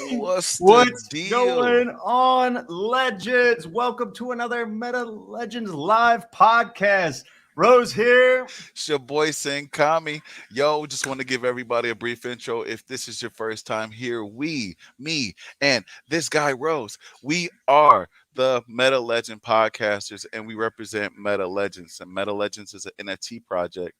What's the What's deal? going on, legends? Welcome to another Meta Legends live podcast. Rose here. It's your boy Kami. Yo, just want to give everybody a brief intro. If this is your first time here, me, and this guy Rose, we are the Meta Legend podcasters, and we represent Meta Legends. And Meta Legends is an NFT project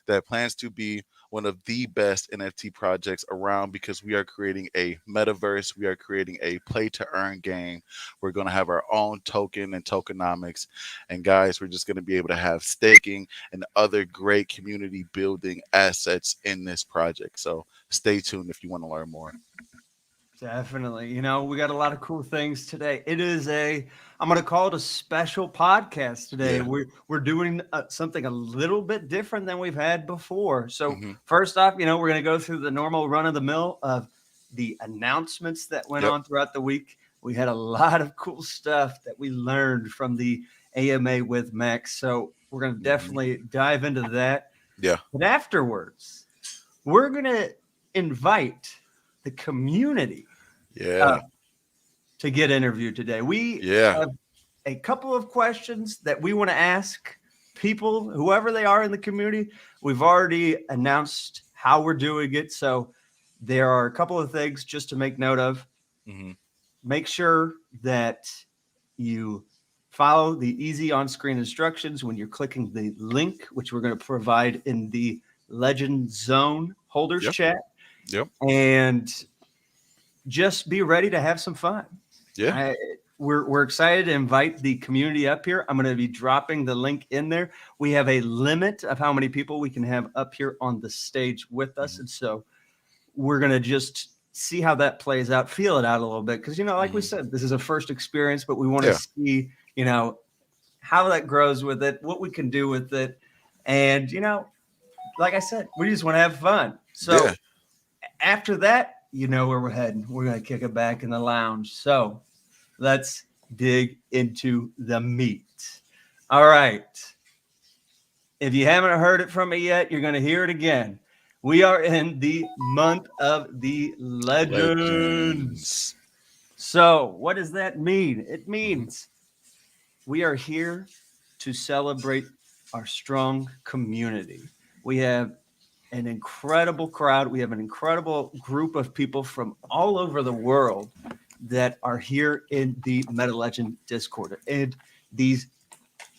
that plans to be one of the best NFT projects around because we are creating a metaverse. We are creating a play to earn game. We're going to have our own token and tokenomics. And guys, we're just going to be able to have staking and other great community building assets in this project. So stay tuned if you want to learn more. Definitely. We got a lot of cool things today. I'm going to call it a special podcast today. Yeah. We're doing something a little bit different than we've had before. So, Hmm. first off, we're going to go through the normal run of the mill of the announcements that went Yep. on throughout the week. We had a lot of cool stuff that we learned from the AMA with Max. So, we're going to Hmm. definitely dive into that. Yeah. But afterwards, we're going to invite the community Yeah. to get interviewed today. We Yeah. have a couple of questions that we want to ask people, whoever they are in the community. We've already announced how we're doing it. So there are a couple of things just to make note of. Hmm. Make sure that you follow the easy on screen instructions when you're clicking the link, which we're going to provide in the Legend Zone holders Yep. chat. Yep. And just be ready to have some fun. Yeah. I, we're excited to invite the community up here. I'm going to be dropping the link in there. We have a limit of how many people we can have up here on the stage with us. Hmm. And so we're going to just see how that plays out, feel it out a little bit. Because, like we Hmm. said, this is a first experience, but we want to Yeah. see, how that grows with it, what we can do with it. And, like I said, we just want to have fun. Yeah. So after that, you know where we're heading. We're going to kick it back in the lounge. So let's dig into the meat. All right. If you haven't heard it from me yet, you're going to hear it again. We are in the month of the legends. Legends. So, what does that mean? It Hmm. means we are here to celebrate our strong community. We have an incredible crowd. We have an incredible group of people from all over the world that are here in the Meta Legend Discord. And these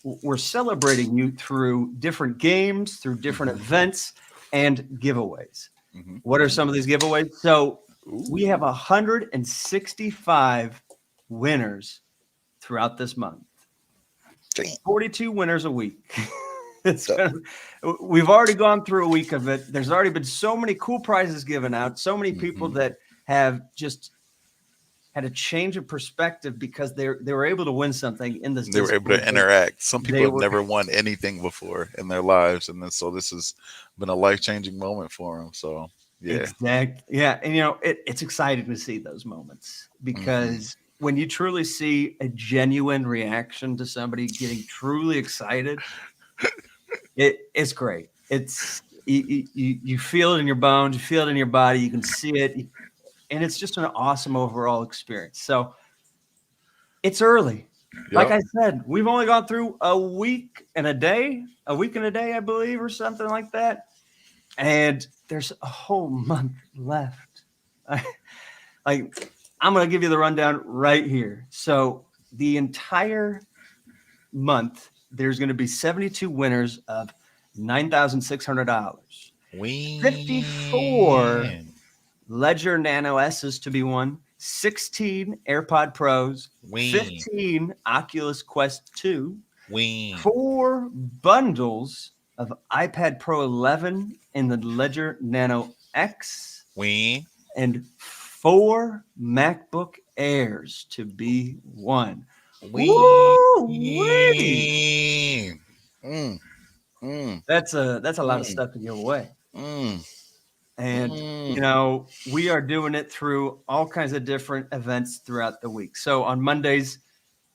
we're celebrating you through different games, through different Hmm. events and giveaways. Hmm. What are some of these giveaways? So we Ooh. have 165 winners throughout this month. Damn. 42 winners a week. It's That- we've already gone through a week of it. There's already been so many cool prizes given out, so many people Mhm. that have just had a change of perspective because they were able to win something in this They were able Discord. to interact. Some people They have were never won anything before in their lives, and then so this has been a life changing moment for them. So yeah. yeah, and it's exciting to see those moments Hmm. because when you truly see a genuine reaction to somebody getting truly excited, it's great. You feel it in your bones, you feel it in your body, you can see it, and it's just an awesome overall experience. So it's early. Like Yep. I said, we've only gone through a week and a day, I believe, or something like that. And there's a whole month left. Like, I'm going to give you the rundown right here. So the entire month, there's going to be 72 winners of $9,600. 54 Win. Ledger Nano S's to be won, 16 AirPod Pros, Win. 15 Oculus Quest 2, Win. 4 bundles of iPad Pro 11 in the Ledger Nano X, Win. and 4 MacBook Airs to be won. Woo-wee! Win. Mm. Mm. That's a lot of Mm. stuff to give away. Mm. And Mm. we are doing it through all kinds of different events throughout the week. So on Mondays,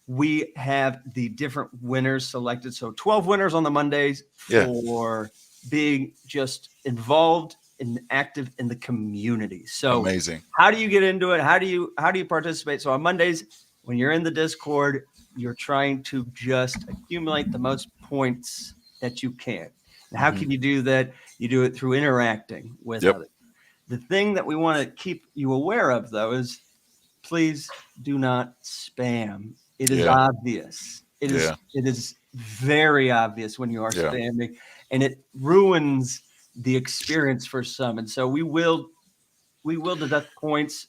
we have the different winners selected. So 12 winners on the Mondays Yeah. for being just involved active in the community. So Amazing. how do you get into it? How do you participate? So on Mondays, when you're in the Discord, you're trying to just accumulate the most points that you can. And how Hmm. can you do that? You do it through interacting with Yep. others. The thing that we want to keep you aware of, though, is please do not spam. It is Yeah. obvious. Yeah. It is very obvious when you are Yeah. spamming, and it ruins the experience for some. And so we will deduct points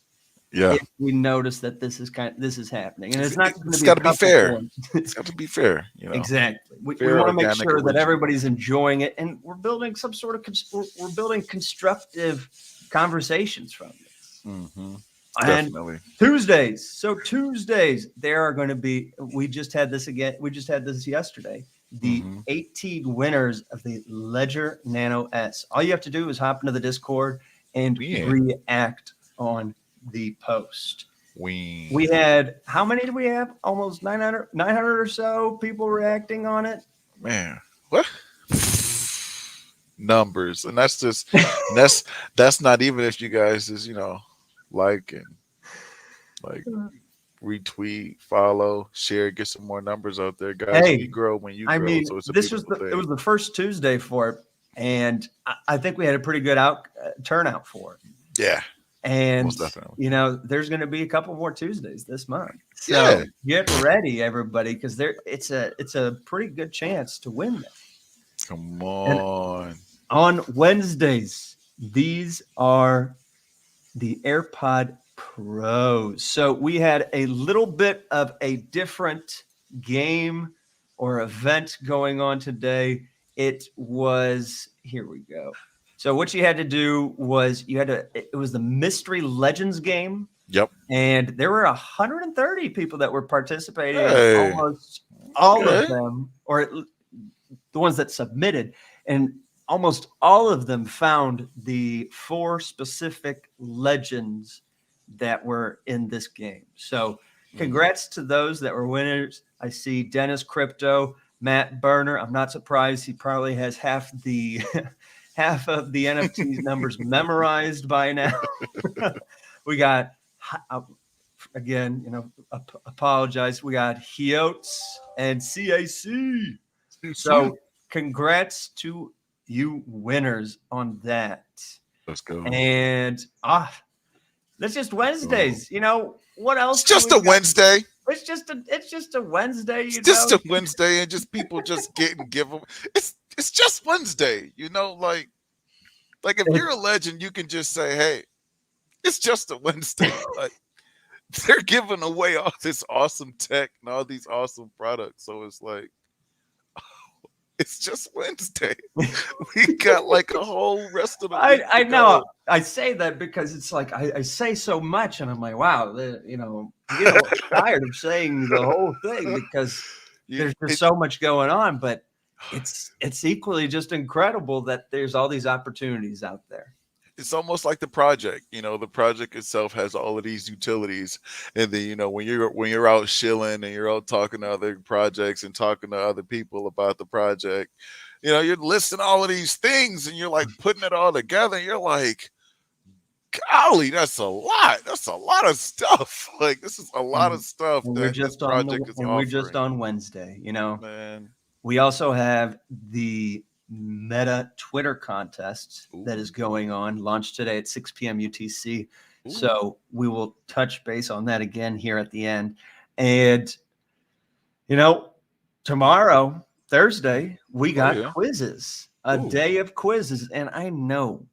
Yeah. if we notice that this is happening, and it's not going to It's be a got to be couple fair. points. It's got to be fair. Exactly. We Fair, want to make organic, sure that original. everybody's enjoying it, and we're building some sort of we're building constructive conversations from this. Hmm. And Definitely. Tuesdays. So Tuesdays, there are going to be, we just had this again. We just had this yesterday. The Hmm. 18 winners of the Ledger Nano S. All you have to do is hop into the Discord and Yeah. react on the post. We We. had, how many did we have? Almost 900 or so people reacting on it. Man. What? Numbers, and that's just and that's not even if you guys just like and like retweet, follow, share, get some more numbers out there, guys. We Hey, grow when you I grow, mean, so it's a this was beautiful it thing. was the first Tuesday for it, and I think we had a pretty good turnout for it. Yeah, And most definitely. there's going to be a couple more Tuesdays this month, Yeah, so get ready, everybody, because it's a pretty good chance to win them. come And on. on Wednesdays, these are the AirPod Pros. So we had a little bit of a different game or event going on today. It was, here we go. So what you had to do was it was the Mystery Legends game, Yep. and there were 130 people that were participating, and Hey. almost all of Okay. them, or the ones that submitted, and almost all of them found the 4 specific legends that were in this game. So Mhm. congrats to those that were winners. I see Dennis Crypto, Matt Berner. I'm not surprised. He probably has half the half of the NFT numbers memorized by now. We got again, apologize. We got Hiots and CAC. So congrats to you winners on that. Let's go. And that's just Wednesdays. What It's else do just we a got? Wednesday. It's just a Wednesday, It's just a Wednesday, and just people just get and give them. It's just Wednesday. Like if you're a legend, you can just say, "Hey, it's just a Wednesday." Like they're giving away all this awesome tech and all these awesome products, so it's like it's just Wednesday. We got like a whole rest of the week I to know go. I say that because it's like I say so much, and I'm like, wow, I'm getting a little tired of saying the whole thing because you, there's just it, so much going on. But it's equally just incredible that there's all these opportunities out there. it's almost like the project. The project itself has all of these utilities, and then when you're out chilling and you're out talking to other projects and talking to other people about the project, you're listing all of these things and you're like putting it all together. And you're like, golly, that's a lot. That's a lot of stuff. Like this is a lot of And, stuff and we're that this just project is offering, on Wednesday. man. We also have the Meta Twitter contest that Ooh, is going on, launched today at 6 p.m. UTC. ooh, So we will touch base on that again here at the end. And, you know, tomorrow, Thursday, we oh got yeah, quizzes, a ooh, day of quizzes. And I know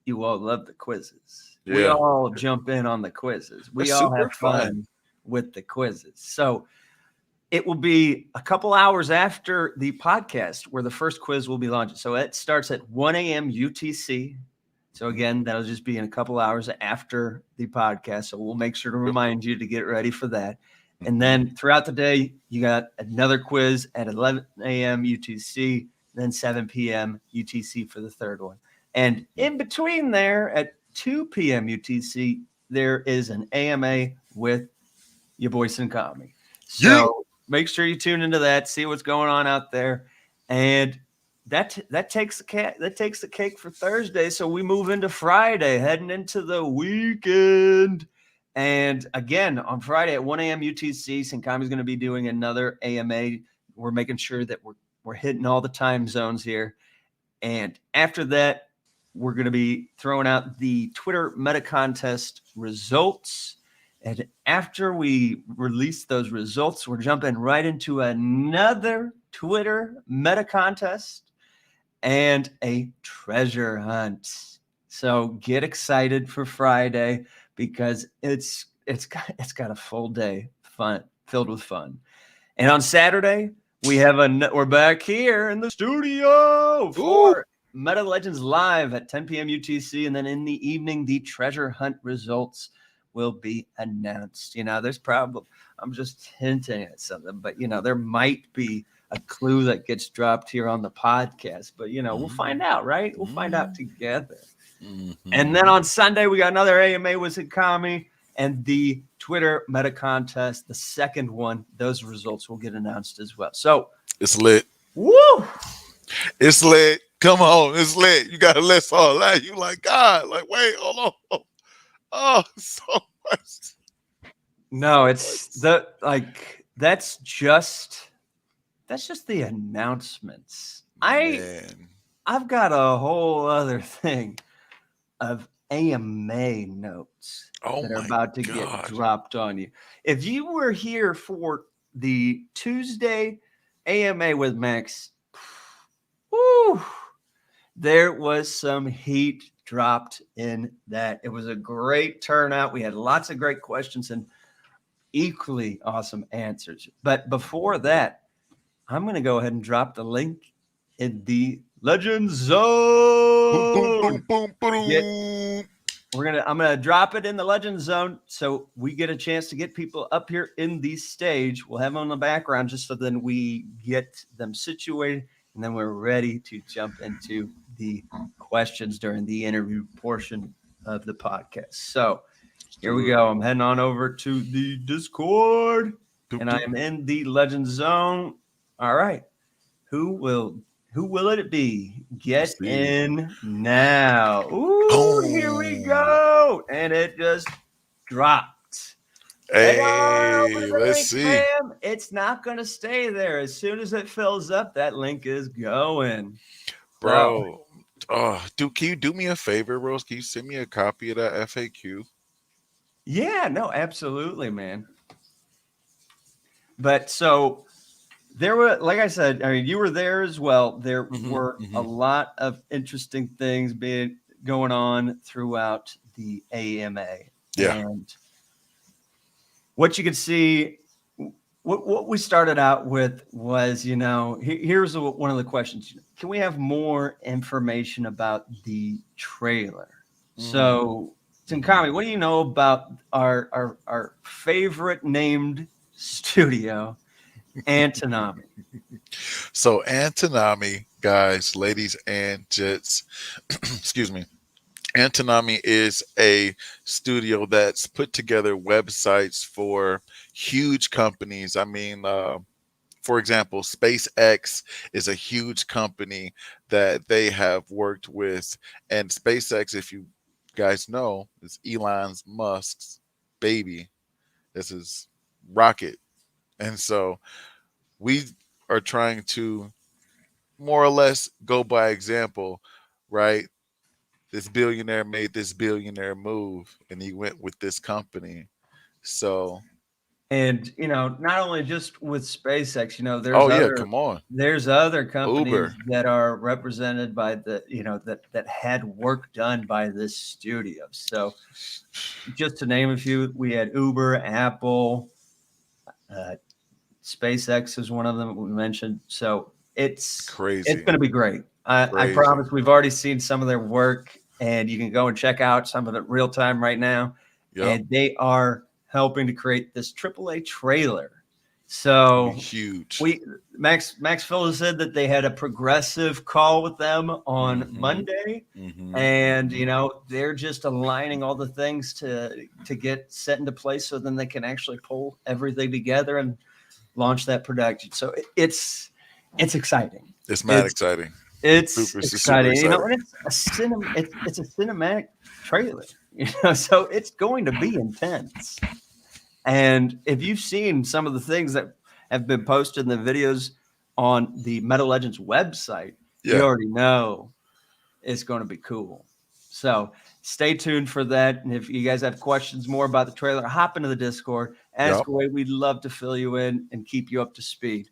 you all love the quizzes. We yeah. all jump in on the quizzes, They're we all super have fun. fun with the quizzes. So, it will be a couple hours after the podcast where the first quiz will be launched. So it starts at 1 a.m. UTC. So again, that'll just be in a couple hours after the podcast. So we'll make sure to Yep. remind you to get ready for that. And Hmm. then throughout the day, you got another quiz at 11 a.m. UTC, then 7 p.m. UTC for the third one. And in between there at 2 p.m. UTC, there is an AMA with your boy Sinkami. Yeet. So make sure you tune into that, see what's going on out there. And that takes the cake for Thursday. So we move into Friday, heading into the weekend. And again, on Friday at 1 a.m. UTC, Sinkami's going to be doing another AMA. We're making sure that we're hitting all the time zones here. And after that, we're going to be throwing out the Twitter meta contest results. And after we release those results, we're jumping right into another Twitter meta contest and a treasure hunt. So get excited for Friday because it's got a full day filled with fun. And on Saturday, we're back here in the studio for Meta Legends Live at 10 p.m. UTC, and then in the evening, the treasure hunt results will be announced. There's probably, I'm just hinting at something, but there might be a clue that gets dropped here on the podcast, but we'll find out, right? We'll find out together. And then on Sunday, we got another AMA with Sinkami and the Twitter meta contest, the second one. Those results will get announced as well. So it's lit. Woo! It's lit. Come on, it's lit. You gotta list all that. You like God? Like, wait, hold on. Oh, so much. No, it's that's just the announcements. I've got a whole other thing of AMA notes that are about to get dropped on you. If you were here for the Tuesday AMA with Max, woo, there was some heat dropped in that. It was a great turnout. We had lots of great questions and equally awesome answers. But before that, I'm going to go ahead and drop the link in the Legend Zone. Boom, boom, boom, I'm gonna drop it in the Legend Zone so we get a chance to get people up here in the stage. We'll have them on the background just so then we get them situated, and then we're ready to jump into the questions during the interview portion of the podcast. So here we go. I'm heading on over to the Discord, and I am in the Legend Zone. All right, who will it be? Get in now. Ooh, here we go. And it just dropped. Hey, let's see. Fam. It's not going to stay there. As soon as it fills up, that link is going. Bro, can you do me a favor, Rose? Can you send me a copy of that FAQ? Yeah, no, absolutely, man. But so there were, like I said, I mean, you were there as well. There were a lot of interesting things going on throughout the AMA. Yeah. And what you could see, what we started out with was, here's one of the questions. Can we have more information about the trailer? So, Sinkami, what do you know about our favorite named studio, Antonami? So Antonami, guys, ladies and gents, excuse me. Antonami is a studio that's put together websites for huge companies. I mean, for example, SpaceX is a huge company that they have worked with. And SpaceX, if you guys know, is Elon Musk's baby. This is rocket. And so we are trying to more or less go by example, right? This billionaire made this billionaire move and he went with this company. So, and not only just with SpaceX, there's other companies Uber that are represented by the that had work done by this studio. So just to name a few, we had Uber, Apple, SpaceX is one of them we mentioned. So it's crazy. It's going to be great. I promise. We've already seen some of their work, and you can go and check out some of it real time right now. Yep. And they are helping to create this AAA trailer. So huge. Max Phillips said that they had a progressive call with them on Monday, and they're just aligning all the things to get set into place, so then they can actually pull everything together and launch that production. So it's exciting. It's exciting. It's super exciting, excited. and it's a cinematic trailer, so it's going to be intense. And if you've seen some of the things that have been posted in the videos on the Meta Legends website, you Yeah. already know it's going to be cool. So stay tuned for that. And if you guys have questions more about the trailer, hop into the Discord, ask Yep. away. We'd love to fill you in and keep you up to speed.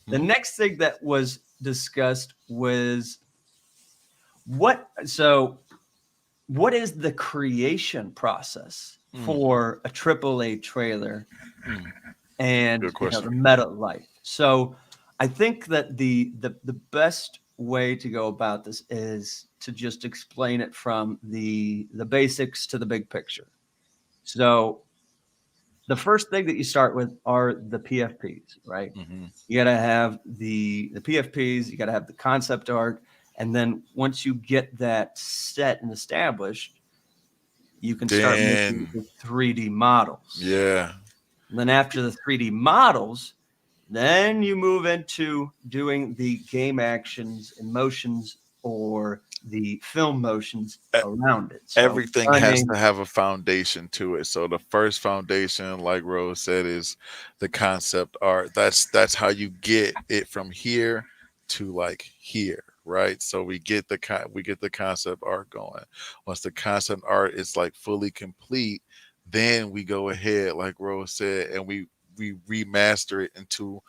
The Hmm. next thing that was discussed was what is the creation process Mm, for a AAA trailer mm. and Good question. the meta life. So I think that the best way to go about this is to just explain it from the basics to the big picture. So the first thing that you start with are the PFPs, right? Hmm. You got to have the PFPs, you got to have the concept art, and then once you get that set and established, you can start making Then, the 3D models. yeah. And then after the 3D models, then you move into doing the game actions and motions or the film motions E- around it. So Everything has running. to have a foundation to it. So the first foundation, like Rose said, is the concept art. That's how you get it from here to like here, right? So we get the concept art going. Once the concept art is like fully complete, then we go ahead, like Rose said, and we remaster it into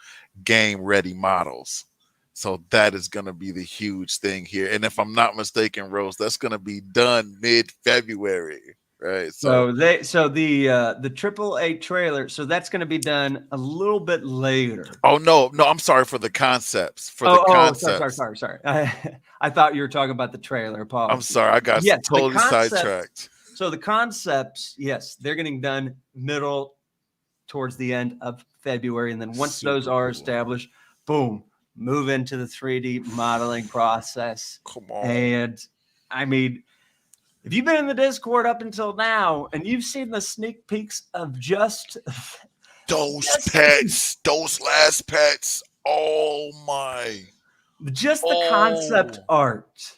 game ready models. So that is going to be the huge thing here. And if I'm not mistaken, Rose, that's going to be done mid February, right? So, So the triple A trailer. So that's going to be done a little bit later. oh no, no, I'm sorry for the concepts. For the Sorry. concepts. I thought you were talking about the trailer. I'm Apologies. sorry, I got Yes, the totally concepts. sidetracked. So the concepts, yes, they're getting done middle towards the end of February. And then once those Super are cool. established, boom, move into the 3D modeling process. Come on. And I mean, if you've been in the Discord up until now and you've seen the sneak peeks of just Those just pets, those last pets. Oh my. just the concept Oh. art,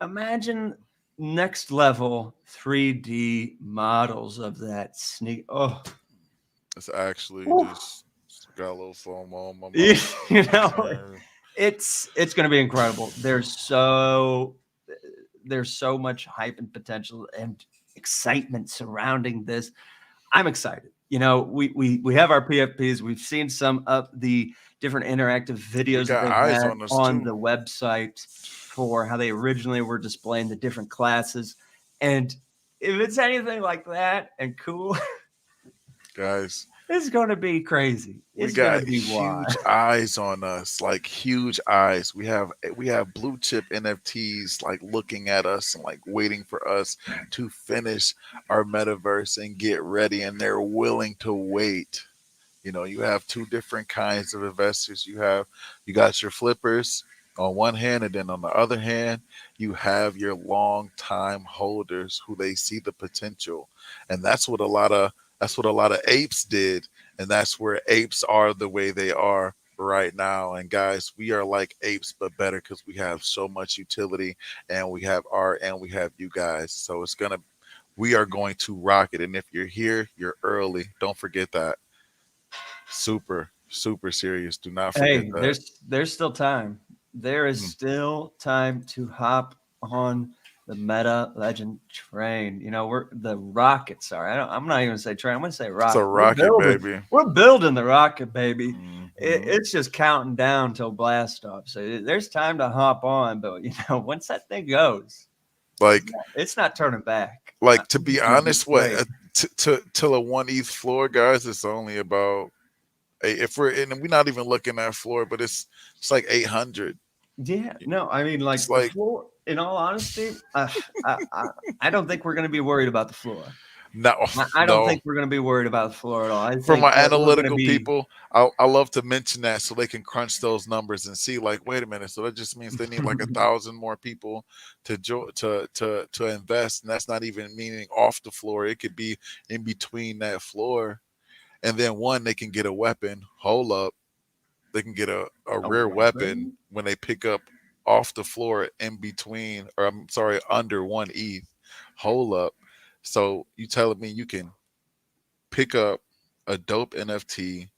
imagine next level 3D models of that sneak. Oh, It's actually whew. just got a little foam on my you mouth. know, Uh, it's going to be incredible. There's so much hype and potential and excitement surrounding this. I'm excited. We have our PFPs. We've seen some of the different interactive We videos that got they've eyes had on us on too. the website for how they originally were displaying the different classes. And if it's anything like that and cool, Guys, it's going to be crazy. we It's going to got be wild. huge eyes on us, like huge eyes. We have blue chip NFTs like looking at us and like waiting for us to finish our metaverse and get ready, and they're willing to wait. You have two different kinds of investors. You got your flippers on one hand, and then on the other hand, you have your long time holders who they see the potential. And that's what a lot of apes did, and that's where apes are the way they are right now. And guys, we are like apes but better because we have so much utility, and we have art, and we have you guys. So we are going to rock it. And if you're here, you're early. Don't forget that. Super, super serious. Do not forget Hey, that. there's still time. There is Mm. still time to hop on the Meta Legend train. We're the rocket. Sorry, I'm not even gonna say train. I'm gonna say It's a rocket. We're rocket, building. baby. We're building the rocket, baby. Hmm. It's just counting down till blast off. So there's time to hop on. But once that thing goes, Like, it's not turning back. to It's be gonna be honest, what great. to the one ETH floor, guys, it's only about if we're and we're not even looking at floor, but it's like 800. Yeah, no, I mean, It's like the like floor. In all honesty, I, I I don't think we're going to be worried about the floor. no, I don't no. think we're going to be worried about the floor at all. I For think my what we're going to analytical be. people, I love to mention that so they can crunch those numbers and see, like, wait a minute, so that just means they need like 1,000 more people to invest, and that's not even meaning off the floor. It could be in between that floor, and then one they can get a weapon. Hold up, they can get a A rare weapon weapon? when they pick up. off the floor in between, or I'm sorry, under one ETH. Hold up. So you telling me you can pick up a dope NFT,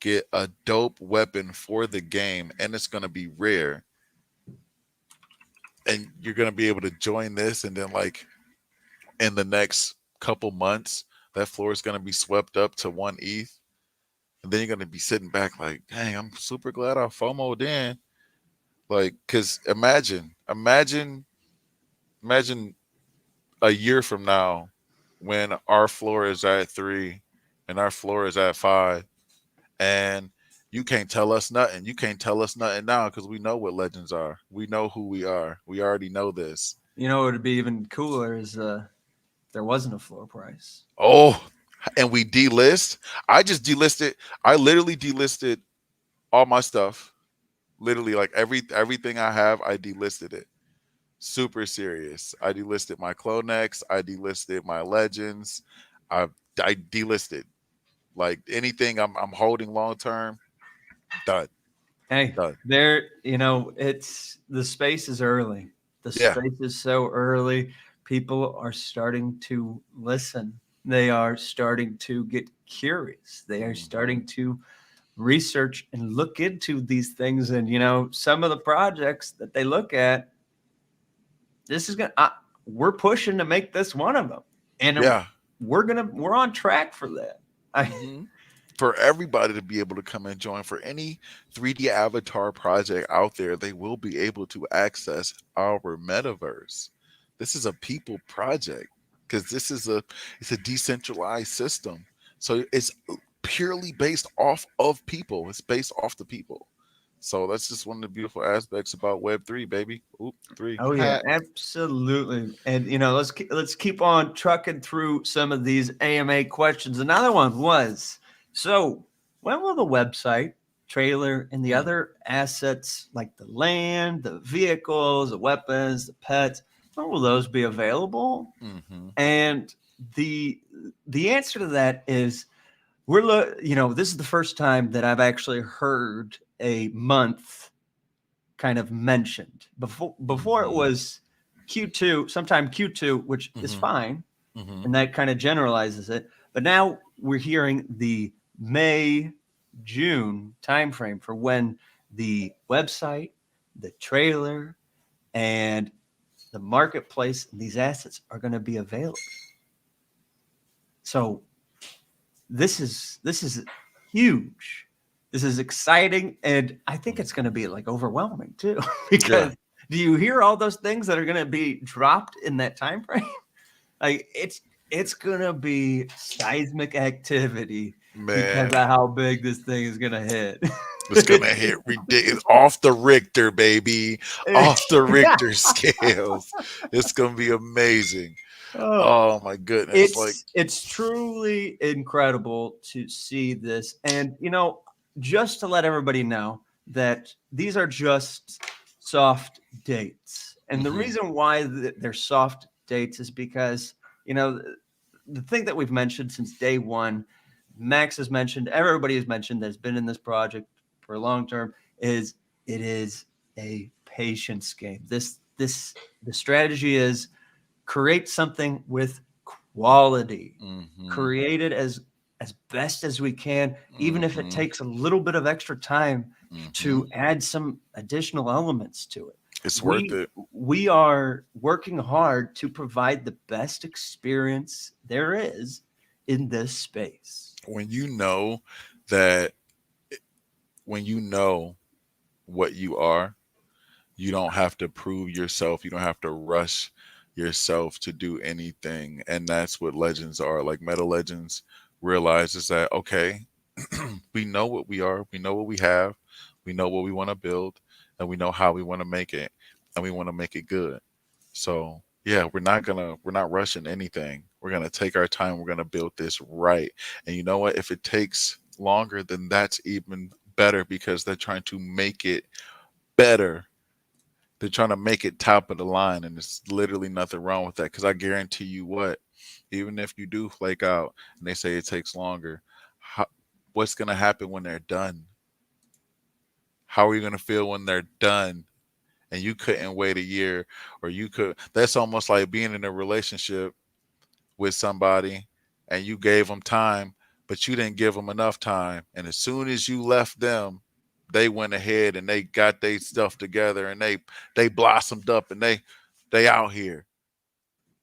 get a dope weapon for the game, and it's gonna be rare, and you're gonna be able to join this, and then like in the next couple months, that floor is gonna be swept up to one ETH, and then you're gonna be sitting back like, dang, I'm super glad I FOMO'd in. Like, cause imagine a year from now when our floor is at 3 and our floor is at 5, and you can't tell us nothing. You can't tell us nothing now because we know what legends are. We know who we are. We already know this. You know, what would be even cooler is there wasn't a floor price. Oh, and we delist. I just delisted. I literally delisted all my stuff. Literally, like everything I have, I delisted it. Super serious. I delisted my Clonex. I delisted my Legends. I I delisted like anything I'm holding long term. Done. Hey, Done. there, it's the space is early. The Yeah. space is so early. People are starting to listen. They are starting to get curious. They are Hmm. starting to research and look into these things. And, some of the projects that they look at, this is going to, we're pushing to make this one of them. And Yeah. we're on track for that. I, Hmm. For everybody to be able to come and join for any 3D avatar project out there, they will be able to access our metaverse. This is a people project because it's a decentralized system. So it's purely based off of people. It's based off the people. So that's just one of the beautiful aspects about Web3, baby. Oop, three. Oh yeah, Ha. absolutely. And let's keep on trucking through some of these AMA questions. Another one was, so when will the website, trailer, and the Mm, other assets like the land, the vehicles, the weapons, the pets, when will those be available? mm-hmm, And the the answer to that is this is the first time that I've actually heard a month kind of mentioned. Before it mm-hmm, was Q2, sometime Q2, which is mm-hmm, fine, mm-hmm, and that kind of generalizes it. But now we're hearing the May June timeframe for when the website, the trailer, and the marketplace and these assets are going to be available. So this is huge. This is exciting, and I think it's going to be like overwhelming too, yeah, because do you hear all those things that are going to be dropped in that time frame? Like it's going to be seismic activity because man. of how big this thing is going to hit. It's gonna hit ridiculous off the Richter, baby, off the Richter scales. It's gonna be amazing. Oh, Oh my goodness! Like, it's truly incredible to see this, and just to let everybody know that these are just soft dates, and the hmm, reason why they're soft dates is because the thing that we've mentioned since day one, Max has mentioned, everybody has mentioned that's been in this project for a long term, is it is a patience game. This the strategy is create something with quality, hmm, create it as best as we can, even if it hmm, takes a little bit of extra time hmm. to add some additional elements to it. It's worth we it. we are working hard to provide the best experience there is in this space. When you know that, when you know what you are, you don't have to prove yourself. You don't have to rush yourself to do anything. And that's what legends are. Like Meta Legends realizes that, okay, we know what we are, we know what we have, we know what we want to build, and we know how we want to make it, and we want to make it good. So yeah, we're not rushing anything. We're gonna take our time. We're gonna build this right. And you know what? If it takes longer, then that's even better because they're trying to make it better. They're trying to make it top of the line, and there's literally nothing wrong with that. Because I guarantee you what, even if you do flake out and they say it takes longer, how, what's gonna happen when they're done? How are you gonna feel when they're done? and you couldn't wait a year, or you could, that's almost like being in a relationship with somebody and you gave them time, but you didn't give them enough time. And as soon as you left them, they went ahead and they got their stuff together and they blossomed up and they out here.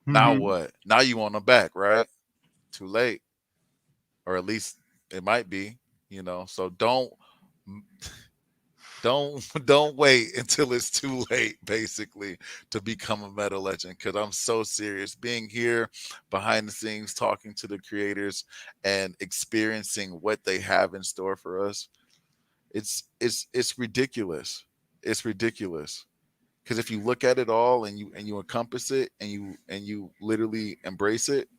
Now Mm-hmm. what? Now you want them back, right? Too late, or at least it might be, So don't wait until it's too late, basically, to become a meta legend. Because I'm so serious. Being here behind the scenes, talking to the creators and experiencing what they have in store for us, it's ridiculous. It's ridiculous. Because if you look at it all and you encompass it and you literally embrace it,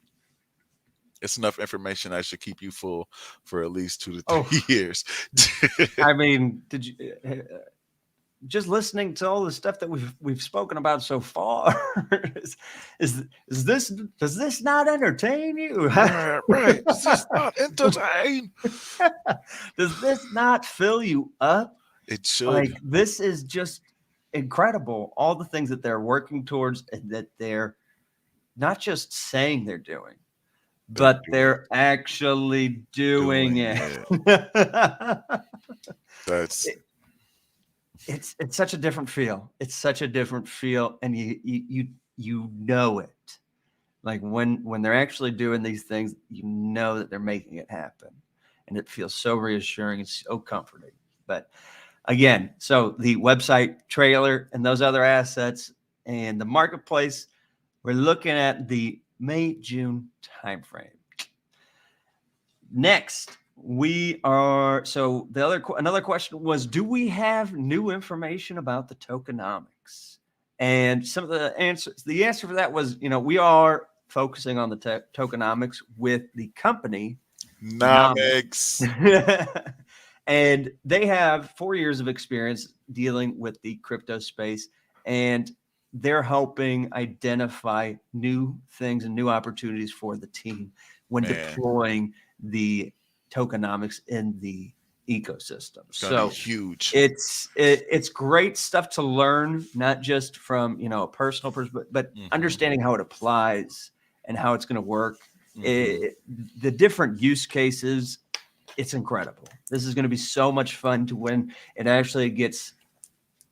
it's enough information that should keep you full for at least 2 to 3 years. I mean, did you just listening to all the stuff that we've spoken about so far? Is this does this not entertain you? Right, right. This is not entertain. Does this not fill you up? It should. Like this is just incredible. All the things that they're working towards and that they're not just saying they're doing, They're but doing they're actually doing doing it. it. That's It's such a different feel. It's such a different feel, and you know it. Like when they're actually doing these things, you know that they're making it happen, and it feels so reassuring and so comforting. But again, so the website trailer and those other assets and the marketplace, we're looking at the May-June timeframe. Next, we are so another question was, do we have new information about the tokenomics? And some of the answer for that was, we are focusing on the tokenomics with the company Nomics. nomics. And they have 4 years of experience dealing with the crypto space, and they're helping identify new things and new opportunities for the team when Man. deploying the tokenomics in the ecosystem. It's gonna So be huge. it's great stuff to learn, not just from a personal perspective, but Mhm, understanding how it applies and how it's going to work. mhm. The different use cases, it's incredible. This is going to be so much fun to when it actually gets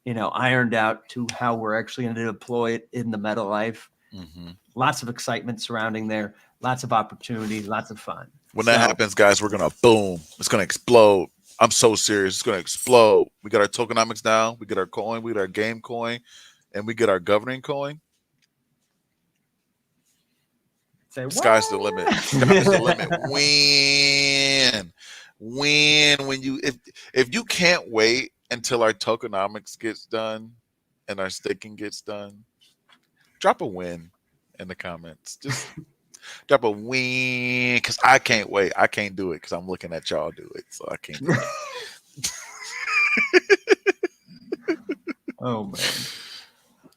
ironed out to how we're actually going to deploy it in the meta life. Mhm. Lots of excitement surrounding there, lots of opportunity, lots of fun. When that happens, guys, we're gonna boom. It's gonna explode. I'm so serious. It's gonna explode. We got our tokenomics down. We get our coin. We get our game coin, and we get our governing coin. Say Sky's the limit. Sky's the limit. what? When if you can't wait until our tokenomics gets done and our staking gets done, drop a win in the comments. Just drop a win, because I can't wait. I can't do it because I'm looking at y'all do it, so I can't do Oh man.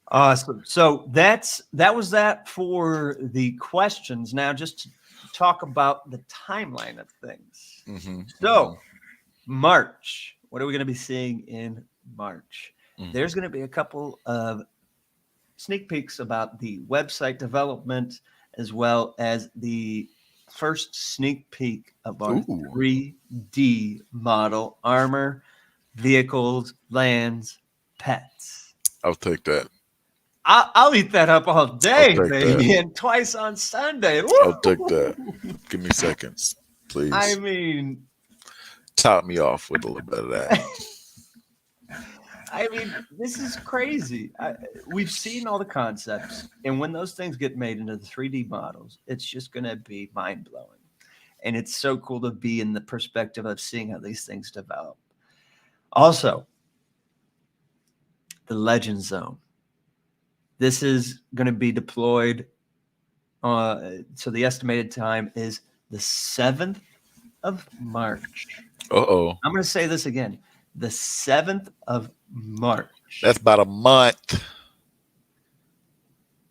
Awesome. So that was that for the questions. Now just to talk about the timeline of things. it. Hmm. So March, what are we going to be seeing in March? Mhm. There's going to be a couple of sneak peeks about the website development, as well as the first sneak peek of our Ooh. 3D model armor, vehicles, lands, pets. I'll take that. I'll eat that up all I'll day, take baby, that. and twice on Sunday. I'll take that. Give me seconds, please. I mean, Top me off with a little bit of that. this is crazy. We've seen all the concepts, and when those things get made into the 3D models, it's just going to be mind blowing. And it's so cool to be in the perspective of seeing how these things develop. Also, the Legend Zone. This is going to be deployed. So the estimated time is the 7th of March. Uh-oh. I'm going to say this again. The 7th of March. That's about a month.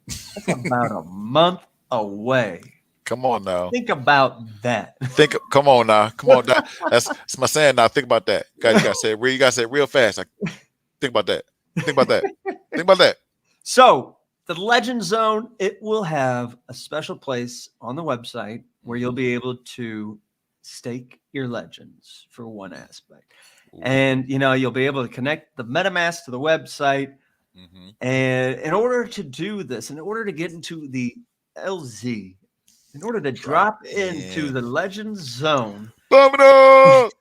That's about a month away. Come on now. Think about that. Come on now. Come on now. That's my saying now. Think about that. Guys, you gotta say it real fast. Think about that. Think about that. Think about that. So the Legend Zone, it will have a special place on the website where you'll Hmm. be able to stake your legends for one aspect. Ooh. And you'll be able to connect the MetaMask to the website. Hmm. And in order to do this, in order to get into the LZ, in order to Drop drop into in. the Legend Zone, Bum it up.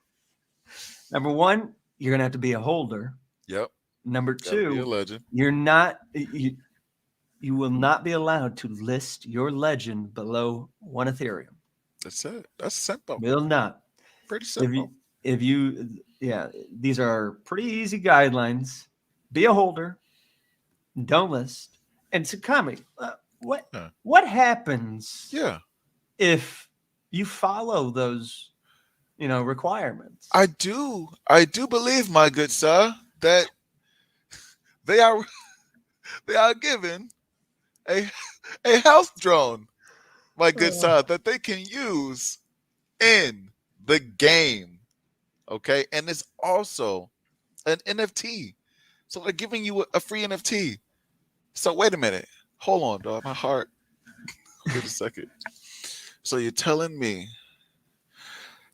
number one, you're gonna have to be a holder. Yep. Number Gotta be a two, legend. you're not you will not be allowed to list your legend below 1 Ethereum. That's it. That's simple. Will not. Pretty If you simple. yeah, these are pretty easy guidelines. Be a holder, don't list. And Sakami, what Yeah. what happens Yeah. if you follow those requirements? I do believe, my good sir, that they are they are given a a health drone, my good Uh, sir, that they can use in the game. Okay, and it's also an NFT. So they're giving you a free NFT. So wait a minute. Hold on, dog. My heart. Wait a second. So you're telling me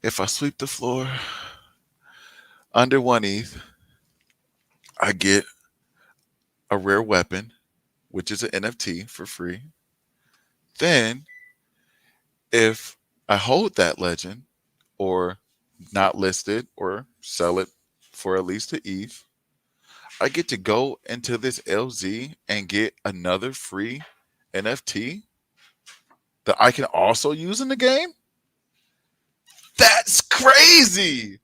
if I sweep the floor under 1 ETH, I get a rare weapon, which is an NFT for free. Then if I hold that legend or not list it or sell it for at least an ETH, I get to go into this LZ and get another free NFT that I can also use in the game. That's crazy.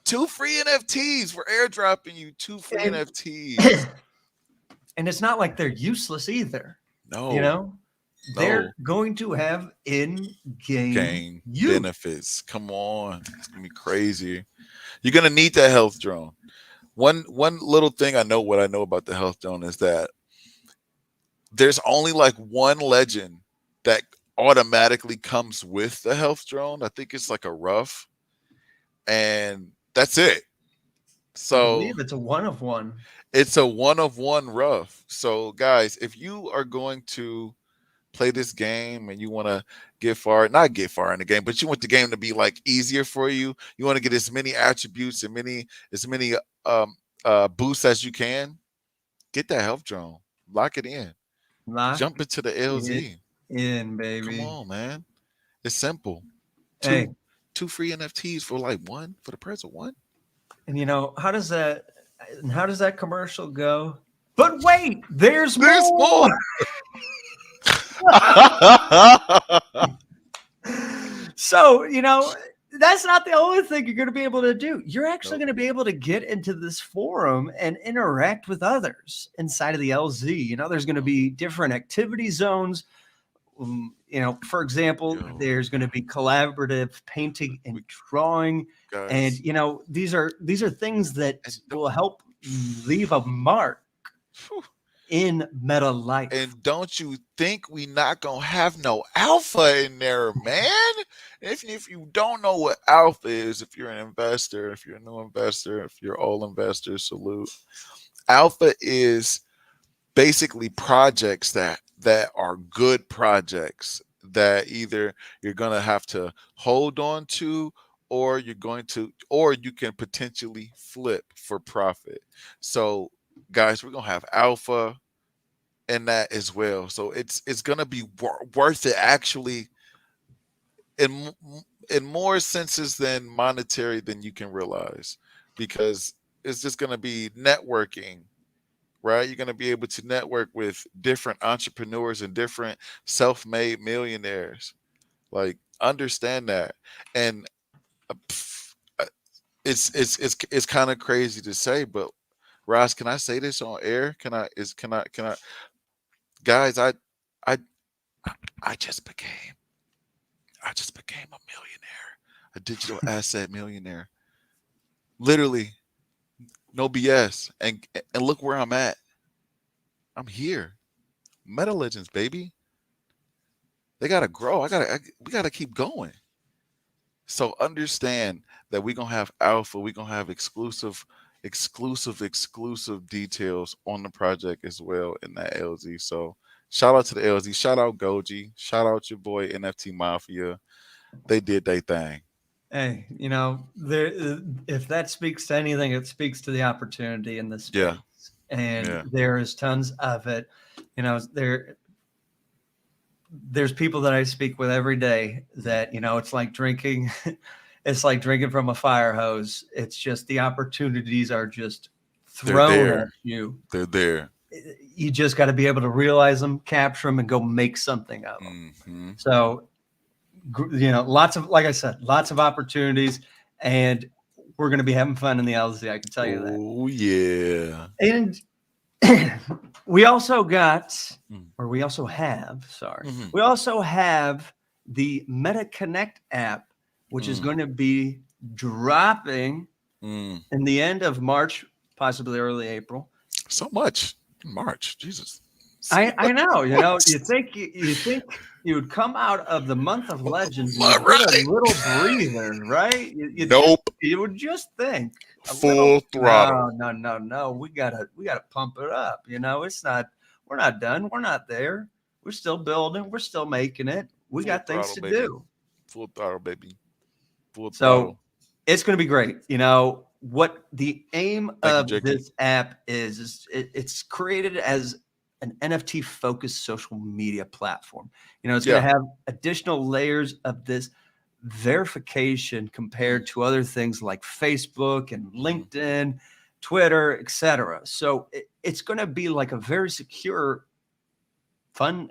Two free NFTs. We're airdropping you two free and NFTs. and it's not like they're useless either. You No, know, they're no. going to have in-game Gang use. benefits. Come on. It's gonna be crazy. You're gonna need that health drone. One little thing I know, what I know about the health drone is that there's only like one legend that automatically comes with the health drone. I think it's like a rough, and that's it. I So believe it's a one of one. it's a one of one rough. So guys, if you are going to play this game and you want to get far, not get far in the game, but you want the game to be like easier for you, you want to get as many attributes and as many um boosts as you can, get that health drone. Lock it in. Lock Jump into the it LZ. in, Come baby. on, man. It's simple. Hey, Two free NFTs for like one for the price of one. and how does that commercial go? But wait, there's There's more. more. So, that's not the only thing you're going to be able to do. You're actually Nope. going to be able to get into this forum and interact with others inside of the LZ. There's going to be different activity zones. For example, Yo, there's going to be collaborative painting and we drawing, and guys, these are things that and will help leave a mark phew, in meta life. and don't you think we not gonna have no alpha in there, man? If you don't know what alpha is, if you're an investor, if you're a new investor, if you're all investors, salute. Alpha is basically projects that are good projects that either you're going to have to hold on to, or you can potentially flip for profit. So guys, we're going to have alpha in that as well, so it's going to be worth it, actually, in in more senses than monetary than you can realize, because it's just going to be networking, right? You're going to be able to network with different entrepreneurs and different self-made millionaires. Like, understand that. And pff, it's kind of crazy to say, but Ross, can I say this on air? Can I guys, I I just became I just became a millionaire. A digital asset millionaire. Literally, no BS. And look where I'm at. I'm here. Meta Legends, baby. They gotta grow. We gotta keep going. So understand that we're gonna have alpha, we're gonna have exclusive exclusive details on the project as well in that LZ. So shout out to the LZ, shout out Goji, shout out your boy NFT Mafia. They did their thing. Hey, there. If that speaks to anything, it speaks to the opportunity in this Yeah, space, and yeah. there is tons of it. There's people that I speak with every day that it's like drinking. It's like drinking from a fire hose. It's just the opportunities are just They're thrown at there. you. They're there. You just got to be able to realize them, capture them, and go make something of them. Hmm. So, lots of, like I said, lots of opportunities, and we're going to be having fun in the LZ. I can tell you that. Oh yeah. And we also got, Mm. or we also have, sorry, Mhm. we also have the Meta Connect app, which is Mm. going to be dropping Mm. in the end of March, possibly early April. So much. March, Jesus. So I know, much. you think you would come out of the month of Legends and All you'd get a right. little breather, right? Nope. You would just think a little. Full throttle. No. We gotta pump it up. It's not. We're not done. We're not there. We're still building. We're still making it. We Full got things throttle, to baby. do. Full throttle, baby. Full So throttle. it's going to be great. What the aim Thank you, of Jakey. this app is it's created as an NFT focused social media platform. It's going Yeah. to have additional layers of this verification compared to other things like Facebook and Mhm. LinkedIn, Twitter, etc. So it's going to be like a very secure, fun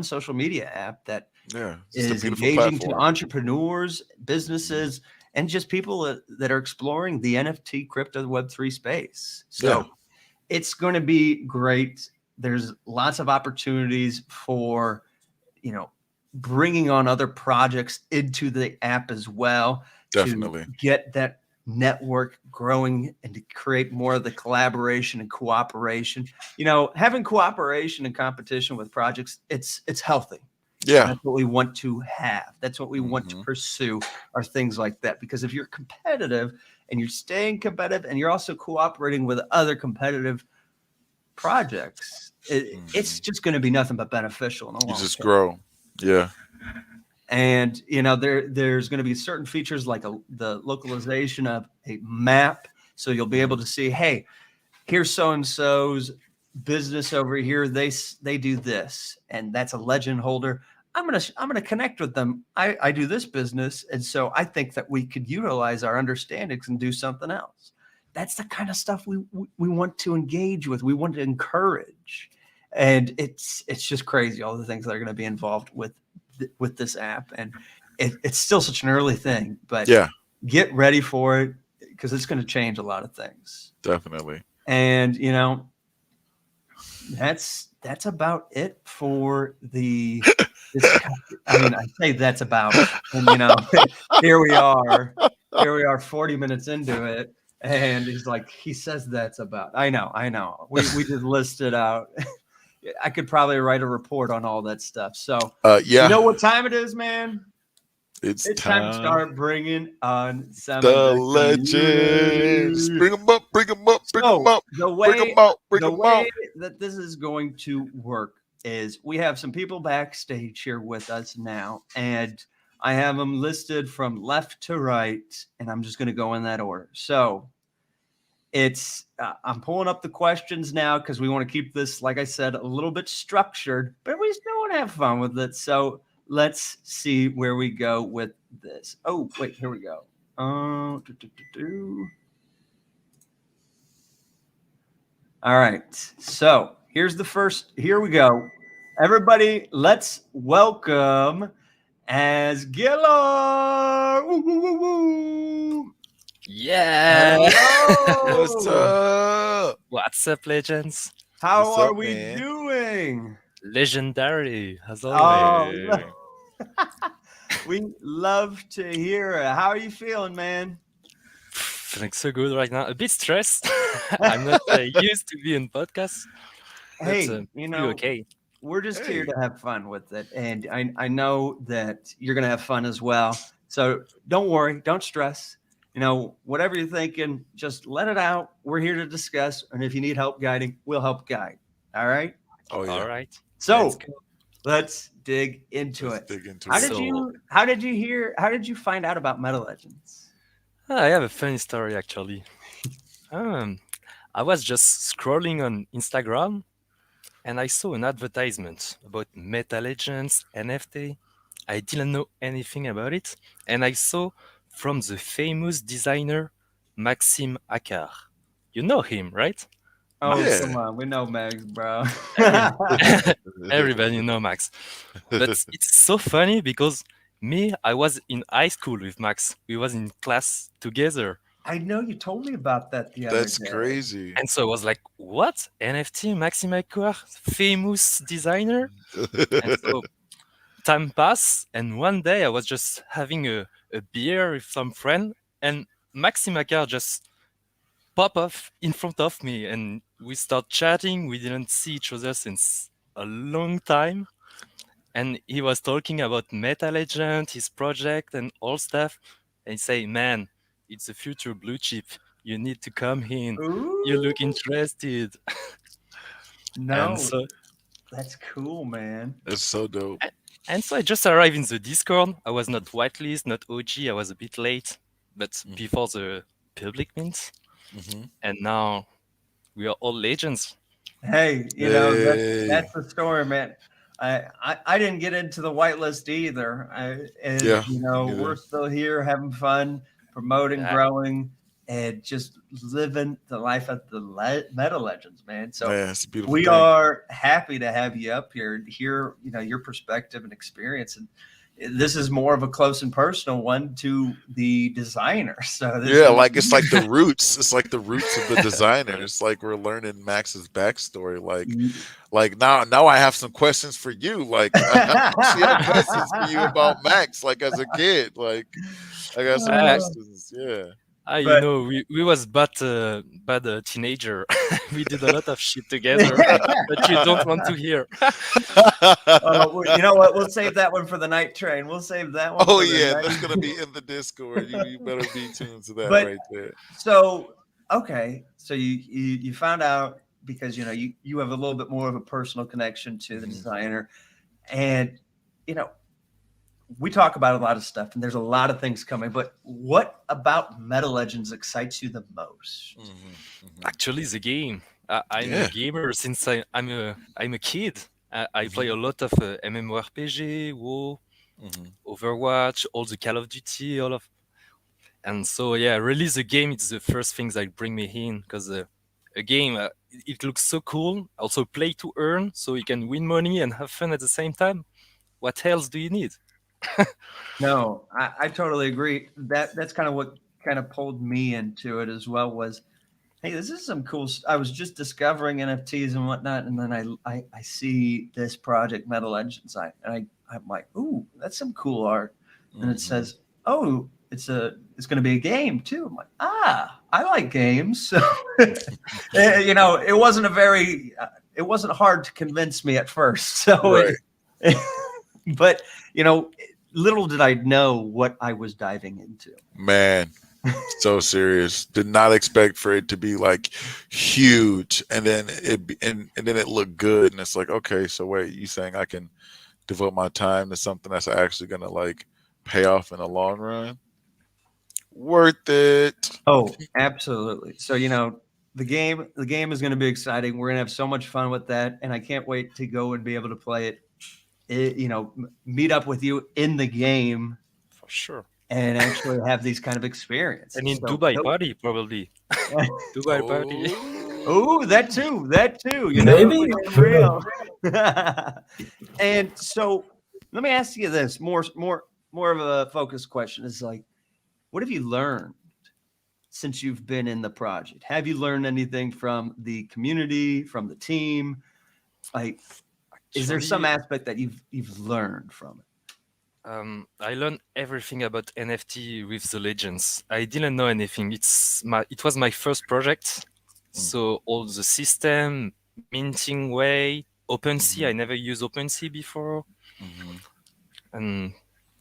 social media app that Yeah. Just a is beautiful engaging to platform. entrepreneurs, Mhm. businesses, and just people that are exploring the NFT crypto Web3 space. Yeah. So it's going to be great. There's lots of opportunities for, you know, bringing on other projects into the app as well to Definitely. get that network growing and to create more of the collaboration and cooperation. Having cooperation and competition with projects, it's healthy. And Yeah. that's what we want to have. That's what we want to Hmm. pursue are things like that. Because if you're competitive and you're staying competitive and you're also cooperating with other competitive projects, it's Hmm. just going to be nothing but beneficial in the You long just term. grow. Yeah. And there's going to be certain features like the localization of a map, so you'll be able Mhm. to see, hey, here's so and so's business over here. They do this, and that's a legend holder. I'm gonna connect with them. I do this business, and so I think that we could utilize our understandings and do something else. That's the kind of stuff we want to engage with. We want to encourage, and it's just crazy all the things that are going to be involved with this app, and it's still such an early thing, but Yeah. get ready for it because it's going to change a lot of things. Definitely. And that's about it for the this. I mean, I say that's about, and here we are, 40 minutes into it, and he's like, he says that's about. I know. We just listed out. I could probably write a report on all that stuff. So you Yeah. know what time it is, man? It's It's time to time. start bringing on some of The the legends. community. Bring them up. Bring them up. Bring them So up. the Bring them way out. Bring the them way out. that this is going to work is we have some people backstage here with us now, and I have them listed from left to right, and I'm just going to go in that order. So it's I'm pulling up the questions now because we want to keep this, like I said, a little bit structured, but we still want to have fun with it. So let's see where we go with this. Oh, wait, here we go. Do, do, do, do. All right. So here's the first. Here we go. Everybody, let's welcome as Giller. Woo, woo, woo, woo. Yeah. What's Hello. up? What's up, legends? How What's are up, we man? doing? Legendary, as always. Oh, Hey. we love to hear it. How are you feeling, man? Feeling so good right now. A bit stressed. I'm not used to be in podcasts, but Hey, pretty okay. we're just here Hey. to have fun with it. And I know that you're going to have fun as well. So don't worry, don't stress. Whatever you're thinking, just let it out. We're here to discuss. And if you need help guiding, we'll help guide. All right. Oh All yeah. right, let's So go. let's dig into Let's it. dig into How it. did So you how did you hear how did you find out about Meta Legends? I have a funny story actually. Um, I was just scrolling on Instagram and I saw an advertisement about Meta Legends NFT. I didn't know anything about it, and I saw from the famous designer Maxime Akar. You know him, right? Oh, Max. come Yeah. on. We know Mags, bro. Every everybody know Max. But it's so funny because me, I was in high school with Max. We was in class together. I know you told me about that the other That's day. crazy. And so I was like, what? NFT Maxime Akar, famous designer? And so time passed, and one day I was just having a beer with some friend, and Maxime Akar just pop off in front of me, and we start chatting. We didn't see each other since a long time, and he was talking about Meta Legend, his project, and all stuff. And he say, "Man, it's the future blue chip. You need to come in. You Ooh. look interested." And No, so that's cool, man. That's so dope. And so I just arrived in the Discord. I was not whitelist, not OG. I was a bit late, but Mm-hmm. before the public mint. Mm-hmm. And now we are all legends. Hey, Hey. that's the story, man. I didn't get into the whitelist either. And Yeah. Me we're neither. still here having fun, promoting, Yeah, growing, and just living the life of the Meta Legends, man. So Man, it's a beautiful we thing. are happy to have you up here to hear, your perspective and experience. And this is more of a close and personal one to the designer. So this Yeah, is like it's like the roots. It's like the roots of the designer. It's like we're learning Max's backstory. Like now I have some questions for you. Like I actually have questions for you about Max. Like as a kid, like I got some uh, questions. Yeah. but we was bad teenager. We did a lot of shit together that you don't want to hear. You know what? We'll save that one for the night train. We'll save that one Oh for the yeah, that's gonna night. be in the Discord. You better be tuned to that But right there. so okay, so you found out because you have a little bit more of a personal connection to the Hmm. designer, and you know we talk about a lot of stuff, and there's a lot of things coming. But what about Meta Legends excites you the most? Hmm. Hmm. Actually, the game. I'm a Yeah. gamer since I'm a kid. I play Hmm. a lot of MMORPG, WoW, Hmm. Overwatch, all the Call of Duty, all of. And so yeah, really the game is the first things that bring me in because a game it looks so cool. Also play to earn, so you can win money and have fun at the same time. What else do you need? No, I totally agree. That's kind of what kind of pulled me into it as well. Was hey, this is some cool. I was just discovering NFTs and whatnot, and then I see this project Meta Legends, I'm like, ooh, that's some cool art. And it Hmm. says, oh, it's going to be a game too. I'm like, I like games. So it wasn't a very it wasn't hard to convince me at first. So Right. but you know, little did I know what I was diving into. Man, so serious. Did not expect for it to be like huge, and then and then it looked good, and it's like, okay, so wait, you saying I can devote my time to something that's actually gonna like pay off in the long run? Worth it. Oh, absolutely. So, the game is going to be exciting. We're going to have so much fun with that, and I can't wait to go and be able to play it. Meet up with you in the game For sure. and actually have these kind of And experiences. in So, Dubai party probably. Dubai party. Oh, oh, that too. Maybe. Being Who knows? real. And so, let me ask you this more of a focused question is like, what have you learned since you've been in the project? Have you learned anything from the community, from the team? Like, is there some Actually, aspect that you've learned from it? I learned everything about NFT with the Legends. I didn't know anything. It was my first project, so all the system, minting way, OpenSea. mm-hmm. I never used OpenSea before, Hmm. and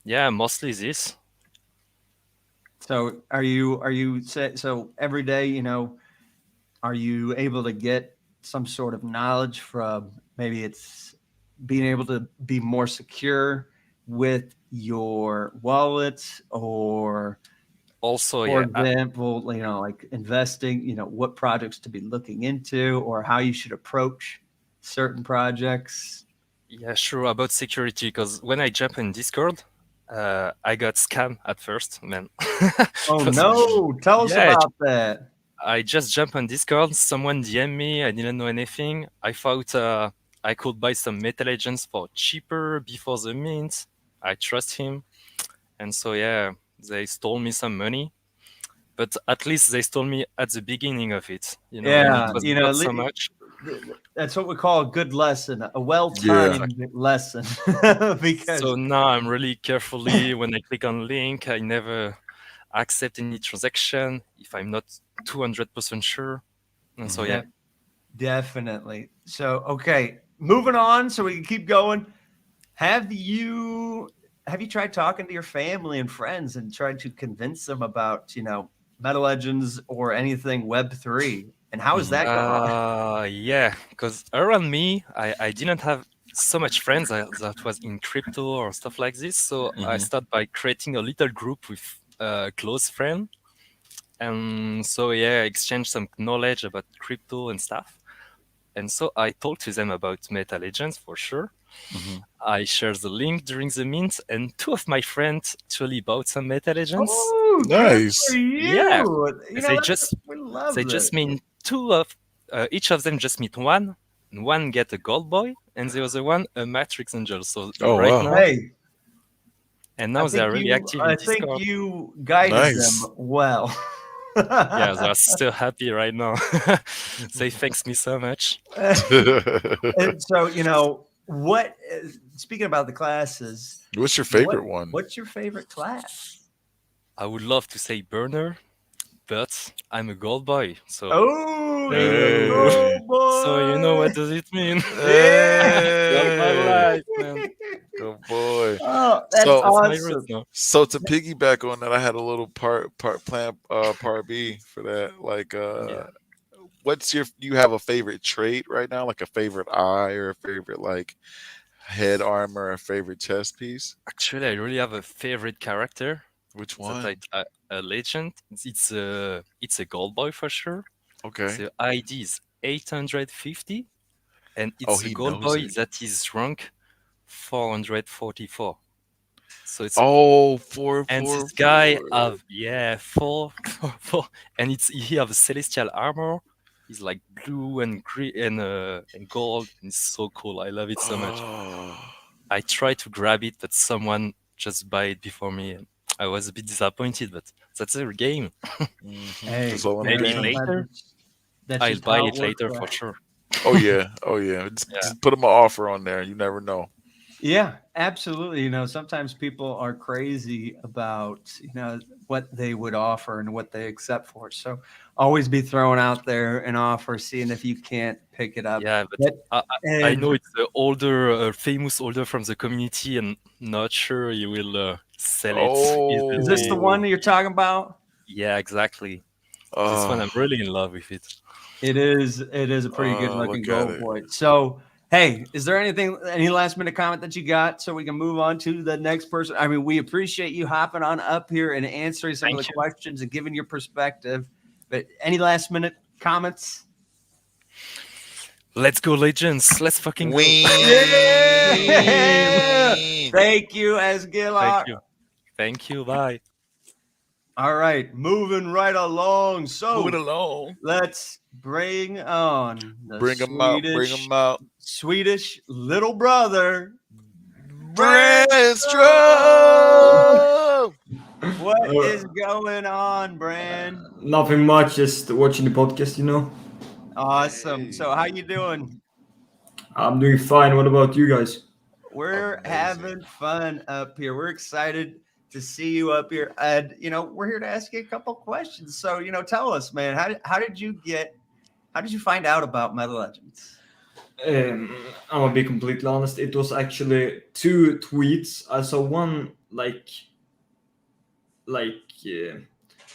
yeah, mostly this. So so every day, are you able to get some sort of knowledge from, maybe it's being able to be more secure with your wallet, or Also, for yeah, example, like investing, what projects to be looking into, or how you should approach certain projects? yeah, sure about security. Because when I jump in Discord, I got scammed at first, man. Oh Because no, tell us yeah, about that. I just jumped on Discord. Someone DM me. I didn't know anything. I thought I could buy some Metal Legends for cheaper before the mint. I trust him, and so yeah, they stole me some money. But at least they stole me at the beginning of it, and it Yeah, was not so much. that's what we call a good lesson, a Yeah. Exactly. well-timed lesson. So Because now I'm really carefully when I click on link. I never accept any transaction if I'm not 200% sure. And so Hmm. yeah, def- definitely. So, okay, moving on so we can keep going. Have you have you tried talking to your family and friends and tried to convince them about, Meta Legends or anything Web3? And how is Hmm. that gone? yeah, because around me, I didn't have so much friends that was in crypto or stuff like this. So I Hmm. started by creating a little group with a close friend. And so yeah, exchange some knowledge about crypto and stuff. And so I talked to them about Meta Legends for sure. Hmm. I shared the link during the mint, and two of my friends actually bought some Meta Legends. Oh, good for Nice. Yeah, you. they just We love they this. just mean two of each of them just meet one. And one get a gold boy, and the other one a matrix angel. So Oh right wow. now, Hey, and now they are really active in I think Discord. you guided them Nice. well. Yeah, they are still happy right now. They thanks me so much. And so, what? Speaking about the classes, What's your what favorite one? what's your favorite class? I would love to say burner, but I'm a gold boy, so Oh, he's a ooh. Hey. gold So you know boy. what does it mean? Yeah. That's my Hey. life, man. Good boy. Oh, that's So That's my roots awesome. now. so to piggyback on that, I had a little part plan part B for that. Like Yeah. what's your you have a favorite trait right now? Like a favorite eye or a favorite like head armor, a favorite chest piece? Actually, I really have a favorite character Which that one? a legend. It's a gold boy for sure. Okay. The ID is 850, and Oh, it's a he gold knows boy it. that is rank 444. So it's Oh, four, and four, this guy four. have yeah four, and it's he have a celestial armor. He's like blue and green and gold, and it's so cool. I love it so much. Oh. I tried to grab it, but someone just buy it before me, and I was a bit disappointed. But that's a game. That's Hey, all in the Maybe game. later that's I'll just buy how it it works, later for right? sure. Oh yeah. Oh yeah. Yeah, Just put them an offer on there. You never know. Yeah, absolutely. Sometimes people are crazy about, what they would offer and what they accept for. So always be throwing out there an offer, seeing if you can't pick it up. yeah, but But, I and know it's the older, famous older from the community, and not sure you will sell it is this the easily. one Oh. that you're talking about? Yeah, exactly. This one, Oh. I'm really in love with it. It is a pretty good Oh. looking Look at gold it. boy. So, hey, is there any last minute comment that you got so we can move on to the next person? I mean, we appreciate you hopping on up here and answering some of Thank the you. questions and giving your perspective. But any last minute comments? Let's go, Legends. Let's fucking go. Yeah. Wing. Thank you, Thank Esgillar. you. Thank you. Bye. All right, moving right along. Moving So along. let's bring on the Bring them out. Bring Swedish them out. Swedish little brother, Brandon. Brandstrom. What is Uh, going on, Brand? Nothing much, just watching the podcast. Awesome. So how Hey. you doing? I'm doing fine. What about you guys? We're Amazing. having fun up here. We're excited to see you up here. And we're here to ask you a couple questions. So, tell us, man, how did you find out about Meta Legends? I'm gonna be completely honest. It was actually two tweets. I saw one like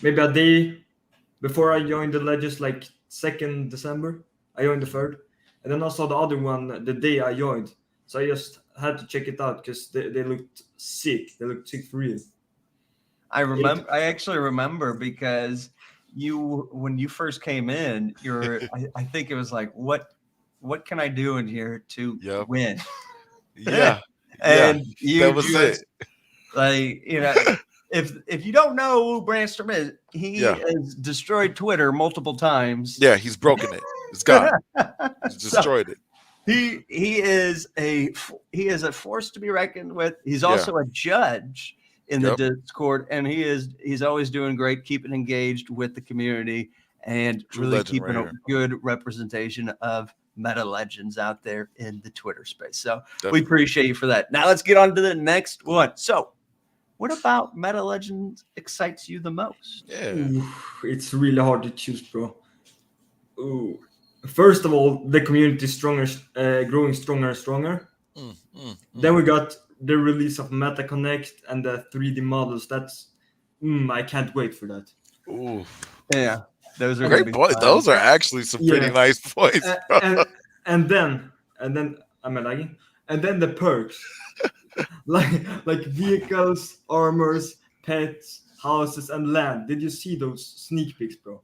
maybe a day before I joined the Legends, like 2nd December. I joined the third, and then I saw the other one the day I joined. So I just had to check it out because they looked sick. They looked sick for real. I It, remember. I actually remember because when you first came in, I think it was like, what can I do in here to Yep. win? Yeah. Yeah. And you That was it. just like, if you don't know who Brandstrom is, he Yeah. has destroyed Twitter multiple times. Yeah. He's broken it. It's gone. He's So destroyed it. he is a force to be reckoned with. He's Yeah. also a judge in the Yep. Discord, and he's always doing great, keeping engaged with the community and True really legend keeping right a here. good representation of meta legends out there in the Twitter space. So we Definitely. appreciate you for that. Now let's get on to the next one. So what about meta legends excites you the most? Yeah. it's really hard to choose, bro. Ooh. First of all, the community is growing stronger and stronger. Then we got the release of Meta Connect and the 3D models. That's I can't wait for that. Ooh. Yeah, those are going to Great be point. fun. Those are actually some pretty Yeah. nice points, bro. And then am I lagging? And then the perks, like vehicles, armors, pets, houses, and land. Did you see those sneak peeks, bro?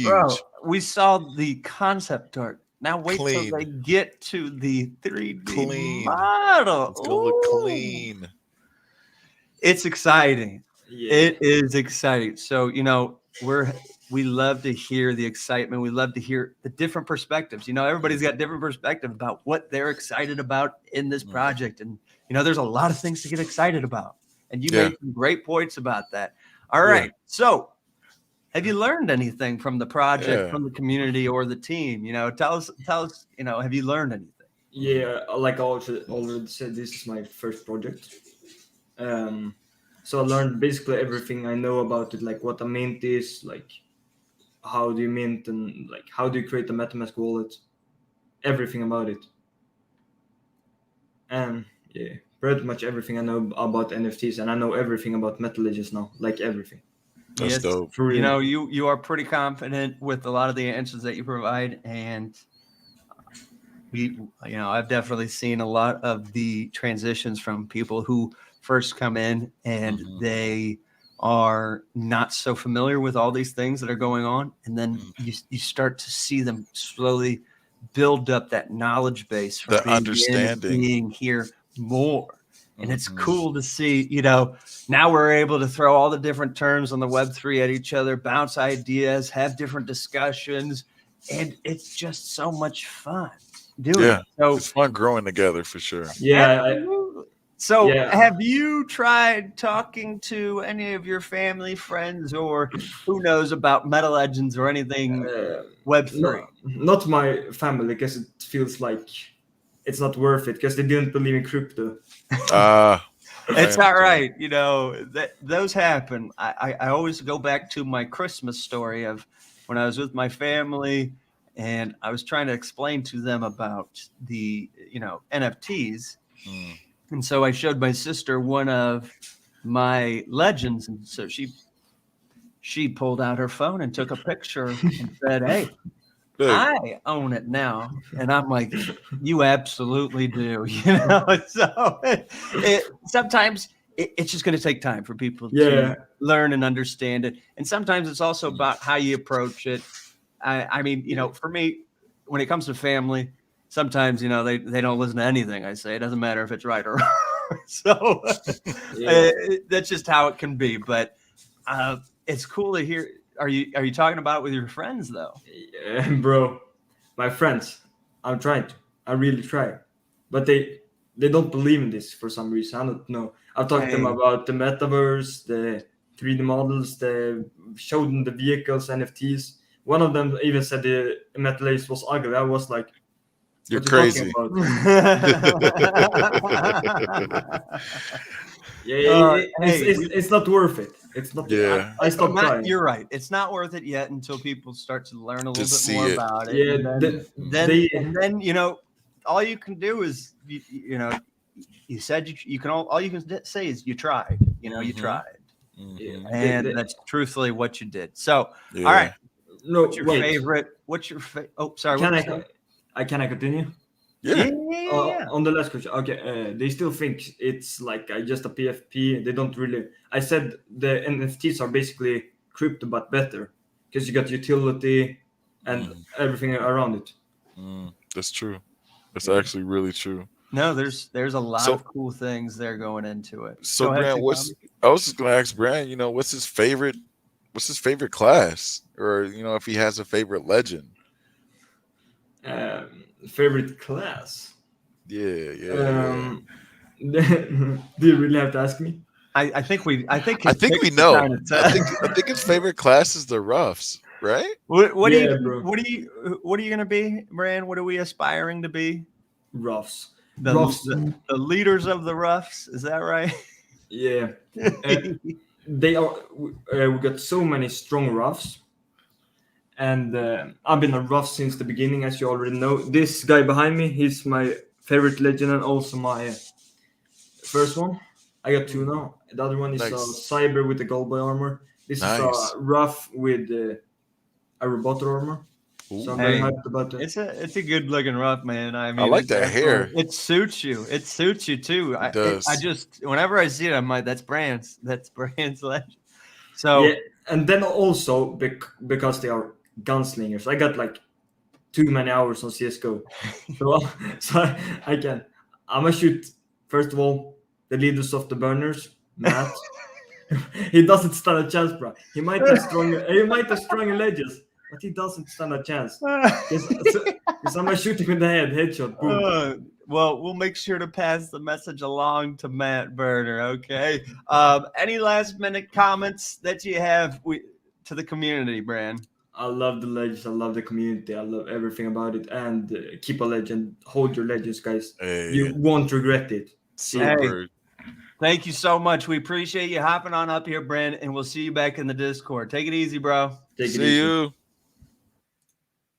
Bro, Huge. we saw the concept art. Now wait Clean. till they get to the 3D Clean. model. It's gonna look Ooh. clean. It's exciting. Yeah. It is exciting. So, we love to hear the excitement. We love to hear the different perspectives. Everybody's got different perspectives about what they're excited about in this project. And, there's a lot of things to get excited about. And you Yeah. made some great points about that. All Yeah. right. So, have you learned anything from the project, Yeah. from the community or the team? Tell us, have you learned anything? Yeah, like I already said, this is my first project. So I learned basically everything I know about it, like what a mint is, like how do you mint, and like how do you create a MetaMask wallet, everything about it. And yeah, pretty much everything I know about NFTs, and I know everything about Metal Legends now, like everything. That's Yes, dope. For real. you are pretty confident with a lot of the answers that you provide, and I've definitely seen a lot of the transitions from people who first come in and they are not so familiar with all these things that are going on, and then you start to see them slowly build up that knowledge base from The being in and understanding. being here more. And it's cool to see, now we're able to throw all the different terms on the Web3 at each other, bounce ideas, have different discussions, and it's just so much fun doing Yeah. it. So, It's fun growing together for sure. Yeah, absolutely. So, Yeah. have you tried talking to any of your family, friends, or who knows about Meta Legends or anything Web3? not my family, because it feels like it's not worth it, because they didn't believe in crypto. It's not right. That those happen. I always go back to my Christmas story of when I was with my family and I was trying to explain to them about the, NFTs. And so I showed my sister one of my legends. And so she pulled out her phone and took a picture and said, "Hey, Big. I own it now." And I'm like, you absolutely do. So sometimes it's just going to take time for people to learn and understand it. And sometimes it's also about how you approach it. I mean, for me, when it comes to family, sometimes, they don't listen to anything I say. It doesn't matter if it's right or wrong. So that's just how it can be. But it's cool to hear. Are you talking about it with your friends though? Yeah, bro, my friends, I'm trying to. I really try, but they don't believe in this for some reason. I don't know. I've talked to them about the metaverse, the 3D models, showed them the vehicles, NFTs. One of them even said the MetaLace was ugly. I was like, You're what are you crazy. talking about? It's not worth it. It's not. Yeah. I stopped trying. You're right. It's not worth it yet until people start to learn a little Just bit see more it. about it. Yeah, And then all you can do is you said you can all you can say is you tried. You tried. Mhm. and that's truthfully what you did. So, Yeah. all right, No, what's your wait. favorite? What's your Oh, sorry. Can What you can I continue? Yeah. On the last question, okay, they still think it's like just a PFP. They don't really. I said the NFTs are basically crypto but better because you got utility and Mm, everything around it. that's true. That's actually really true. No, there's a lot So of cool things there going into it. so Go ahead, Brand, Tikami. I was just gonna ask Brand, what's his favorite class? Or if he has a favorite legend. Favorite class? Yeah, yeah, yeah. Um, do you really have to ask me? I think I his think we picks are know. kind of I think tough. I think his favorite class is the roughs, right? What do Yeah, you bro. what are you gonna be, Brand? What are we aspiring to be? Roughs. The Roughs. the leaders of the roughs, is that right? Yeah. Uh, they are. We got so many strong roughs, and I've been a rough since the beginning, as you already know. This guy behind me, he's my favorite legend and also my first one. I got two now. The other one is a Nice. cyber with the gold boy armor. This is a Nice. rough with a robot armor. So I'm very Hey, Ooh. hyped about it. it's a good looking rough, man. I I mean, like it's that hair. it suits you. It suits you too. It I does. just whenever I see it, I'm like, that's Brand's. That's Brand's legend. Yeah, So and then also because they are gunslingers, I got like too many hours on CS:GO, so so I can. I'm gonna shoot first of all the leaders of the burners, Matt. He doesn't stand a chance, bro. He might have stronger ledges, but he doesn't stand a chance. Because I'm gonna shoot him in the headshot, boom. well, we'll make sure to pass the message along to Matt Berner. Okay. Any last minute comments that you have to the community, Brand? I love the legends. I love the community. I love everything about it. And keep a legend. Hold your legends, guys. You Hey, won't regret it. See ya. Hey, super. thank you so much. We appreciate you hopping on up here, Brand, and we'll see you back in the Discord. Take it easy, bro. Take it See easy. you.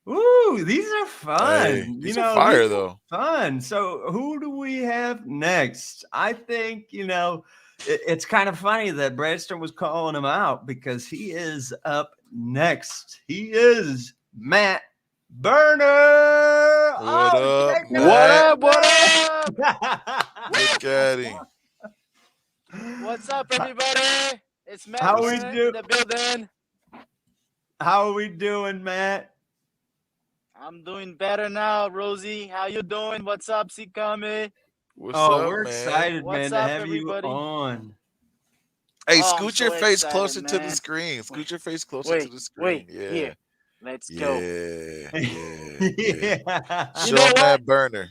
Ooh, these are Hey, fun. these are fire These are though. fun. So, who do we have next? I think, it's kind of funny that Bradstone was calling him out because he is up next. He is Matt Burner. What up, Check him What Matt? up? What up? Look at him. What's up, everybody? It's Matt How we Burner do? in the building. How are we doing, Matt? I'm doing better now, Rosie. How you doing? What's up, Sikame? What's Oh, up, we're man? excited, What's man, to up, have you everybody? on. Hey, Oh, I'm scoot your so face excited, closer to the man. screen. Scoot your face closer to Wait, the screen. wait, Yeah. here. Let's go. Yeah. Yeah. Yeah. Yeah. You Show know him what? that burner.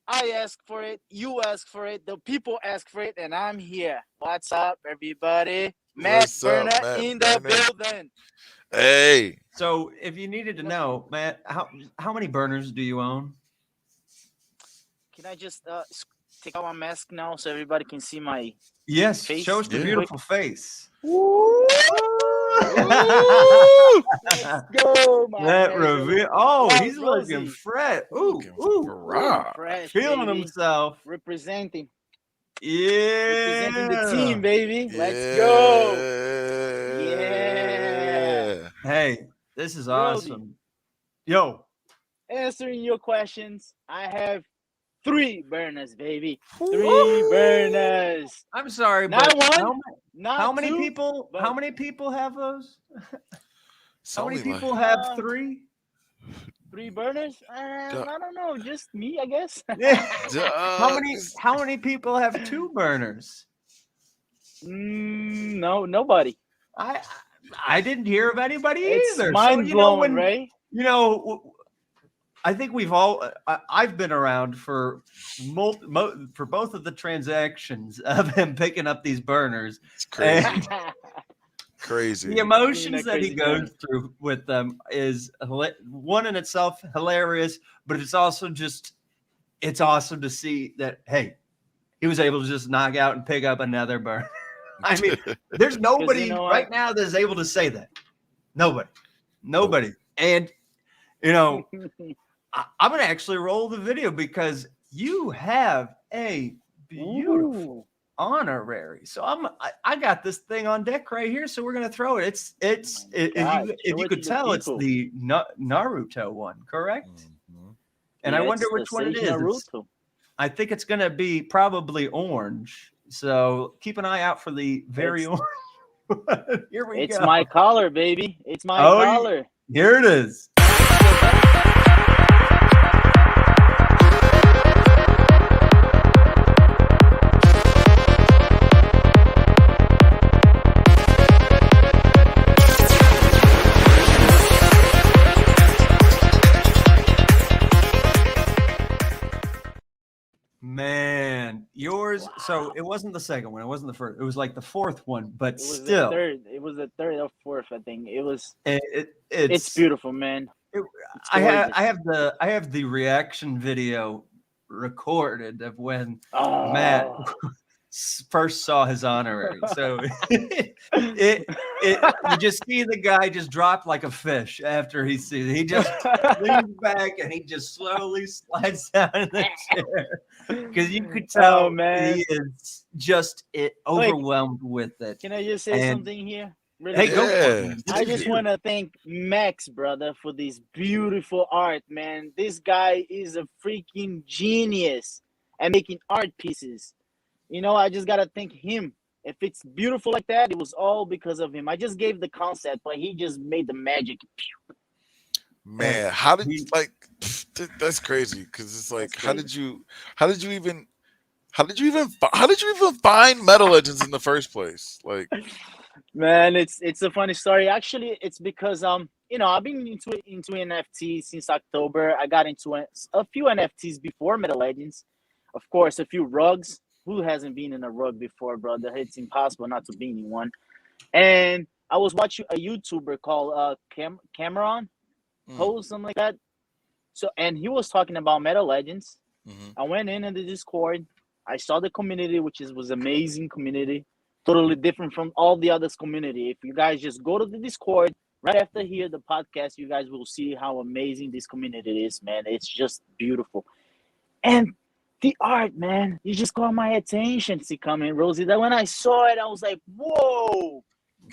I asked for it. You asked for it. The people asked for it, and I'm here. What's up, everybody? Matt What's up, Burner Matt in the Burner? building. Hey. So, if you needed to know, Matt, how many burners do you own? Can I just take out my mask now so everybody can see my Yes, face? show us the Yeah. beautiful face. Ooh. Let's go, my That nigga. reveal. Oh, Yo, he's looking Rosie. fresh. Ooh, Looking ooh, for Fresh, feeling baby. himself. Representing the Yeah. team, baby. Let's go. Yeah. Hey, this is Rosie, awesome. Yo, answering your questions, I have 3 burners, baby. 3 Woo! burners. I'm sorry, Not but one, not how many 2, people? but How many people have those? It's How many only like people have uh, 3? 3 burners? I don't know, just me, I guess. Doug. How many people have 2 burners? No, nobody. I I didn't hear of anybody It's either. mind So blowing, right? I think we've all. I've been around for for both of the transactions of him picking up these burners. It's crazy. And Crazy. the emotions Been a that he crazy goes journey. through with them is one in itself hilarious, but it's also just it's awesome to see that hey, he was able to just knock out and pick up another burner. I mean, there's nobody you know right what? now that is able to say that. Nobody. And I'm gonna actually roll the video because you have a beautiful. Ooh. honorary. So I got this thing on deck right here. So we're gonna throw it. God, If show you it to could the tell, it's people. the Naruto one, correct? Mhm. And I Yeah, wonder it's the which one it Sage is. Naruto. I think it's gonna be probably orange. So keep an eye out for the very It's orange. Here we it's go. my collar, baby. It's my Oh, collar. here it is. Man, yours. So Wow. it wasn't the second one. It wasn't the first. It was like the fourth one. But It was the still, third. It was the third or fourth, I think. It's it's. beautiful, man. It, It's I gorgeous. have the reaction video recorded of when Matt Oh. first saw his honorary. So it you just see the guy just drop like a fish after he sees it. He just leans back and he just slowly slides down in the chair because you could Oh tell man. he is just Wait, overwhelmed with it. can I just say And something here? Really hey, quick. go for it, Yeah, man. This I is take just it. you. want to thank Max, brother, for this beautiful art, man. This guy is a freaking genius at making art pieces. I just got to thank him. If it's beautiful like that, it was all because of him. I just gave the concept, but he just made the magic. Hey, Man, how did he like that's crazy because it's That's like crazy. how did you even how did you even find Metal Legends in the first place? Like, Man, it's a funny story. Actually, it's because I've been into NFTs since October. I got into a few NFTs before Meta Legends. Of course, a few rugs. Who hasn't been in a rug before, brother? It's impossible not to be in one. And I was watching a YouTuber called Cameron mm, Ho, something like that. So, and he was talking about Meta Legends. hmm I went in the Discord. I saw the community, which was amazing community, totally different from all the others community. If you guys just go to the Discord right after here the podcast, you guys will see how amazing this community is, man. It's just beautiful. And the art, man, you just caught my attention, see, coming, Rosie. That when I saw it, I was like, whoa.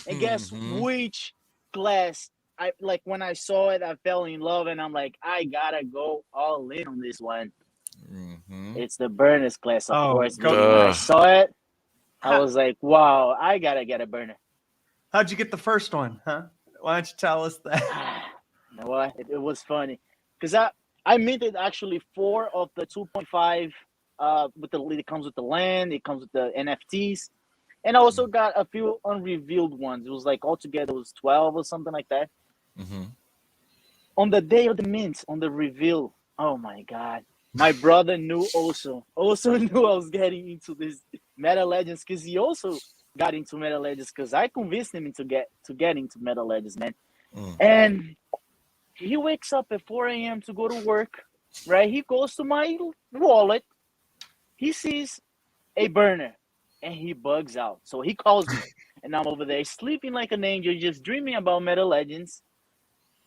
And guess hmm which class? I like when I saw it, I fell in love, and I'm like, I gotta go all in on this one. hmm It's the burners class, of oh course, go baby. When I Duh. saw it, I how, was like, wow, I gotta get a burner. how'd you get the first one, huh? Why don't you tell us that? You know what? It was funny because I minted actually four of the 2.5. With the it comes with the land, it comes with the NFTs, and I also got a few unrevealed ones. It was like altogether it was 12 or something like that. hmm On the day of the mint, on the reveal, oh my god, my brother knew also knew I was getting into this Meta Legends because he also got into Meta Legends because I convinced him to get into Meta Legends, man. mm And he wakes up at 4 a.m. to go to work, right? He goes to my wallet, he sees a burner, and he bugs out. So he calls me, and I'm over there sleeping like an angel, just dreaming about Meta Legends.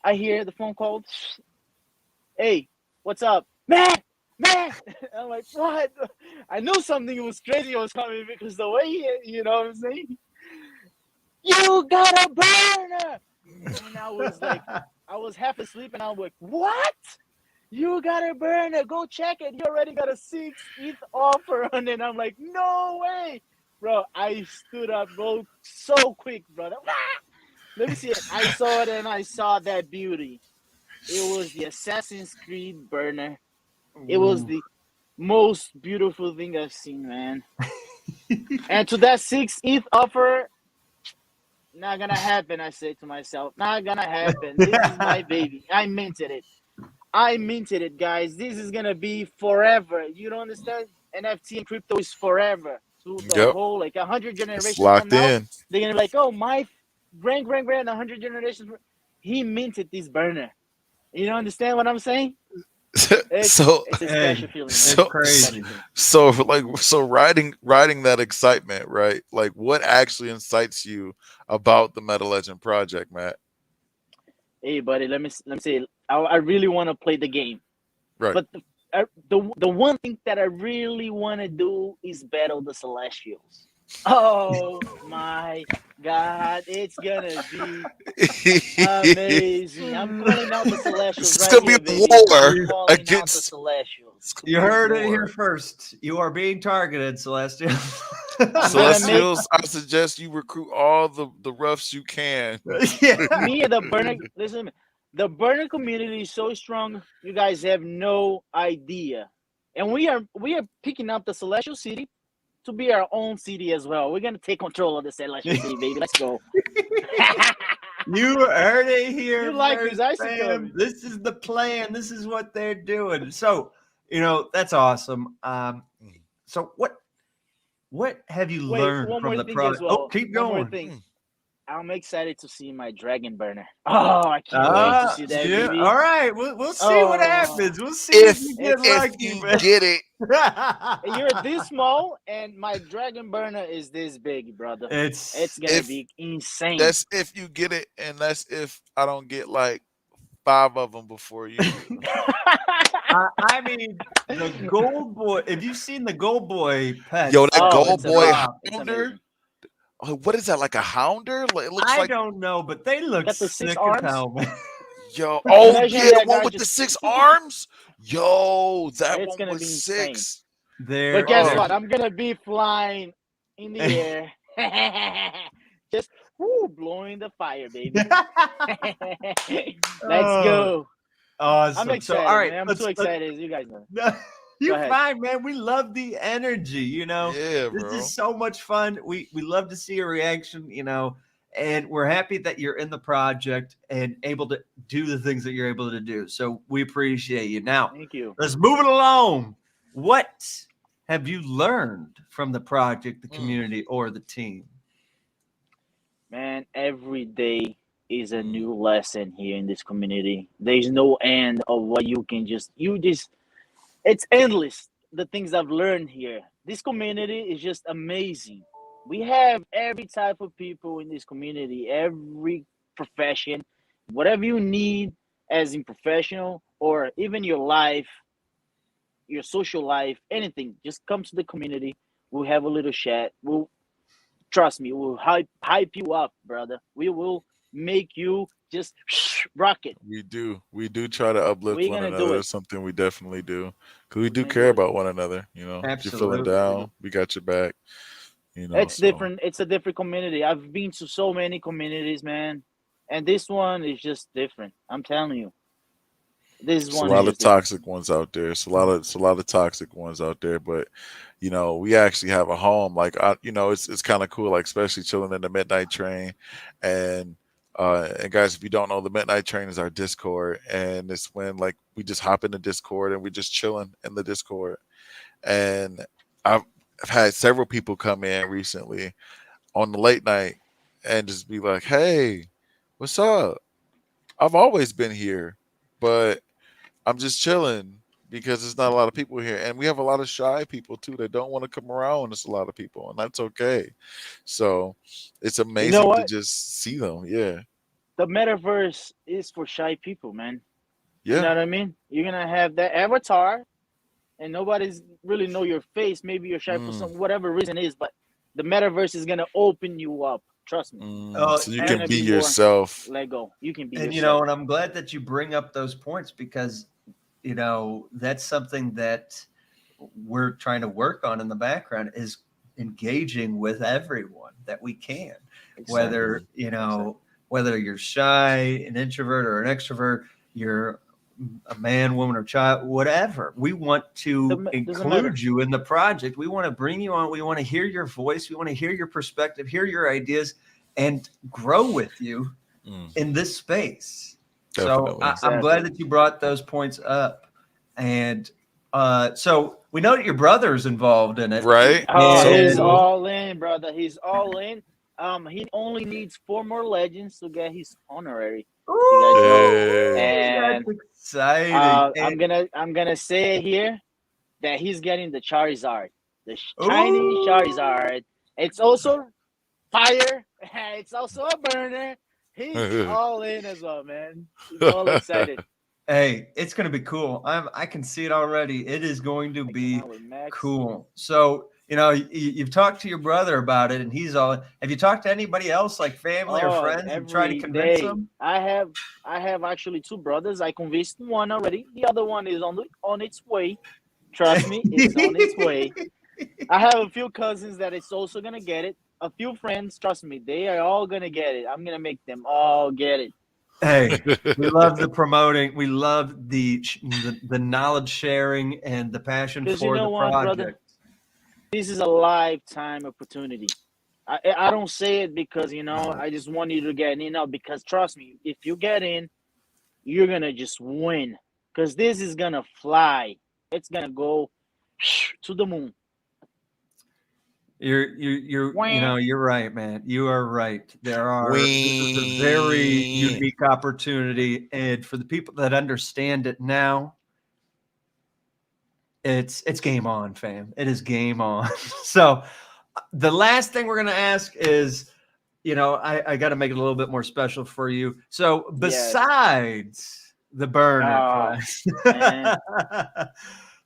I hear the phone call. Hey, what's up? Man. I'm like, what? I knew something was crazy was coming because the way you know what I'm saying? You got a burner! And I was like, I was half asleep and I was like, what? You got a burner. Go check it. You already got a 6th offer on it. I'm like, no way. Bro, I stood up, bro, so quick, brother. Let me see it. I saw it and I saw that beauty. It was the Assassin's Creed burner. It was Ooh. the most beautiful thing I've seen, man. And to that 6th offer, not gonna happen, I said to myself. Not gonna happen. This is my baby. I minted it. I minted it, guys. This is gonna be forever. You don't understand? NFT and crypto is forever. To the Yep, whole like 100 it's generations from locked now, in. they're gonna be like, oh, my grand 100 generations. He minted this burner. You don't understand what I'm saying? It's so it's a Hey, special feeling, man. it's so It's a crazy. special feeling. so riding that excitement, right? Like, what actually incites you about the Meta Legend project, Matt? Hey, buddy, let me say, I really want to play the game, Right. but the one thing that I really want to do is battle the Celestials. Oh my God, it's gonna be amazing. I'm calling out the Celestials It's right gonna be here, a baby. I'm war calling out the against. Celestials. It's gonna You be a heard it here war. first. You are being targeted, Celestial. I'm gonna make Celestials, I suggest you recruit all the roughs you can. Yeah. me and the burner. Listen, the burner community is so strong. You guys have no idea, and we are picking up the Celestial City to be our own city as well. We're gonna take control of the Celestial City, baby. Let's go. You heard it You here like first, this icicle? fam. This is the plan. This is what they're doing. So, that's awesome. So what have you Wait, learned one from more the thing as product? Oh, well. keep One more going. thing. Mm. I'm excited to see my dragon burner. Oh, I can't wait to see that, Yeah. baby. All right. We'll see what Oh, happens. We'll see if If you get it's if lucky, you man. get it, you're this small, and my dragon burner is this big, brother. It's gonna if be insane. that's if you get it, and that's if I don't get like 5 of them before you do. I mean, the Gold Boy. If you've seen the Gold Boy Yo, pets, that Oh, gold it's boy amazing. wow. It's hounder. amazing. Oh, what is that? Like a hounder? Like, it looks I like don't know, but they look Got the six sick as arms. hell, man. yo. Oh Imagine yeah, the that one guy with the just. 6 arms. Yo, that It's one gonna was be insane. 6. But They're guess Oh, they're what? I'm gonna be flying in the air, just blowing the fire, baby. Let's oh, go. I'm awesome. So, all excited, right, man. I'm too let's excited, as you guys know. no, Go you're ahead. fine, man. We love the energy, yeah, This bro. is so much fun. We love to see your reaction, and we're happy that you're in the project and able to do the things that you're able to do. So we appreciate you. Now, Thank you. let's move it along. What have you learned from the project, the Mm, community, or the team? Man, every day is a mm, new lesson here in this community. There's no end of what you just it's endless the things I've learned here. This community is just amazing. We have every type of people in this community, every profession, whatever you need as in professional or even your life, your social life, anything, just come to the community. We'll have a little chat. We'll trust me, we'll hype you up, brother. We will make you just rocket. we do try to uplift We're one gonna do another. it. That's something we definitely do, because we We're do gonna care do it. about one another. If you're feeling Absolutely. down, we got your back. It's So different. It's a different community. I've been to so many communities, man, and this one is just different. I'm telling you, this it's a one is lot of just different. toxic ones out there. It's a lot of toxic ones out there. But we actually have a home. Like it's kind of cool. Like especially chilling in the midnight train, and and guys, if you don't know, the midnight train is our Discord, and it's when like we just hop in the Discord and we just chilling in the Discord. And I've, I've had several people come in recently on the late night and just be like, "Hey, what's up? I've always been here, but I'm just chilling because there's not a lot of people here, and we have a lot of shy people too that don't want to come around when there's a lot of people, and that's okay. So it's You know amazing to what? just see them. Yeah, The metaverse is for shy people, man. You know yeah, what I mean? You're gonna have that avatar, and nobody's really know your face. Maybe you're shy for mm, some whatever reason is, but the metaverse is gonna open you up. Trust me. So you You're can gonna be be more yourself. let go. You can be And yourself. and I'm glad that you bring up those points because that's something that we're trying to work on in the background is engaging with everyone that we can, Exactly. whether whether you're shy, an introvert or an extrovert, you're a man, woman, or child, whatever. We want to Doesn't matter. include you in the project. We want to bring you on. We want to hear your voice. We want to hear your perspective, hear your ideas, and grow with you Mm, in this space. So definitely. I'm glad Exactly. that you brought those points up. And so we know that your brother is involved in it. Right. Oh, So he's And cool. all in, brother. He's all in. He only needs 4 more legends to get his honorary. You guys know. ooh, Hey. that's And exciting. I'm gonna say here that he's getting the Charizard, the shiny Ooh, Charizard. It's also fire. It's also a burner. He's all in as well, man. He's all excited. Hey, it's going to be cool. I can see it already. It is going to I be cannot with Max. cool. So, you've talked to your brother about it, and he's all. Have you talked to anybody else, like family or Oh, friends, and try to every convince day. them? I have actually two brothers. I convinced one already. The other one is on its way. Trust me, it's on its way. I have a few cousins that is also gonna get it. A few friends, trust me, they are all gonna get it. I'm gonna make them all get it. Hey, we love the promoting. We love the knowledge sharing and the passion Because you for the know what, brother, project. this is a lifetime opportunity. I don't say it because I just want you to get in. No, because trust me, if you get in, you're gonna just win. Because this is gonna fly. It's gonna go to the moon. You're right, man. You are right. This is a very We. unique opportunity, and for the people that understand it now, it's game on, fam. It is game on. So the last thing we're gonna ask is, I got to make it a little bit more special for you. So Yes. besides the burner Oh class, man.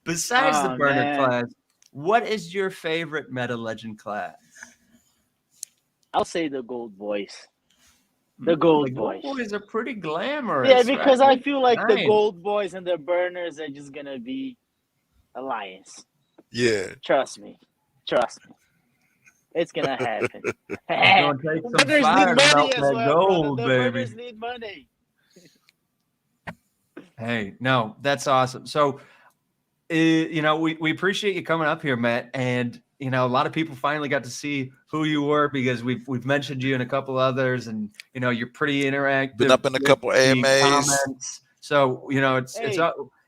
besides the Oh burner man. class, what is your favorite Meta Legend class? I'll say the gold boys. The gold The Gold boys. Boys are pretty Yeah, glamorous, right? because I feel like the Nice. gold boys and the burners are just gonna be alliance. Yeah. Trust me. Trust me. It's gonna happen. It's gonna take The some burners need fire to money melt as that well, brother. gold, The baby. burners need money. Hey, no, that's awesome. So, we appreciate you coming up here, Matt, and a lot of people finally got to see who you were because we've mentioned you and a couple others, and you're pretty interactive Been up in a with couple the AMAs. comments. So Hey,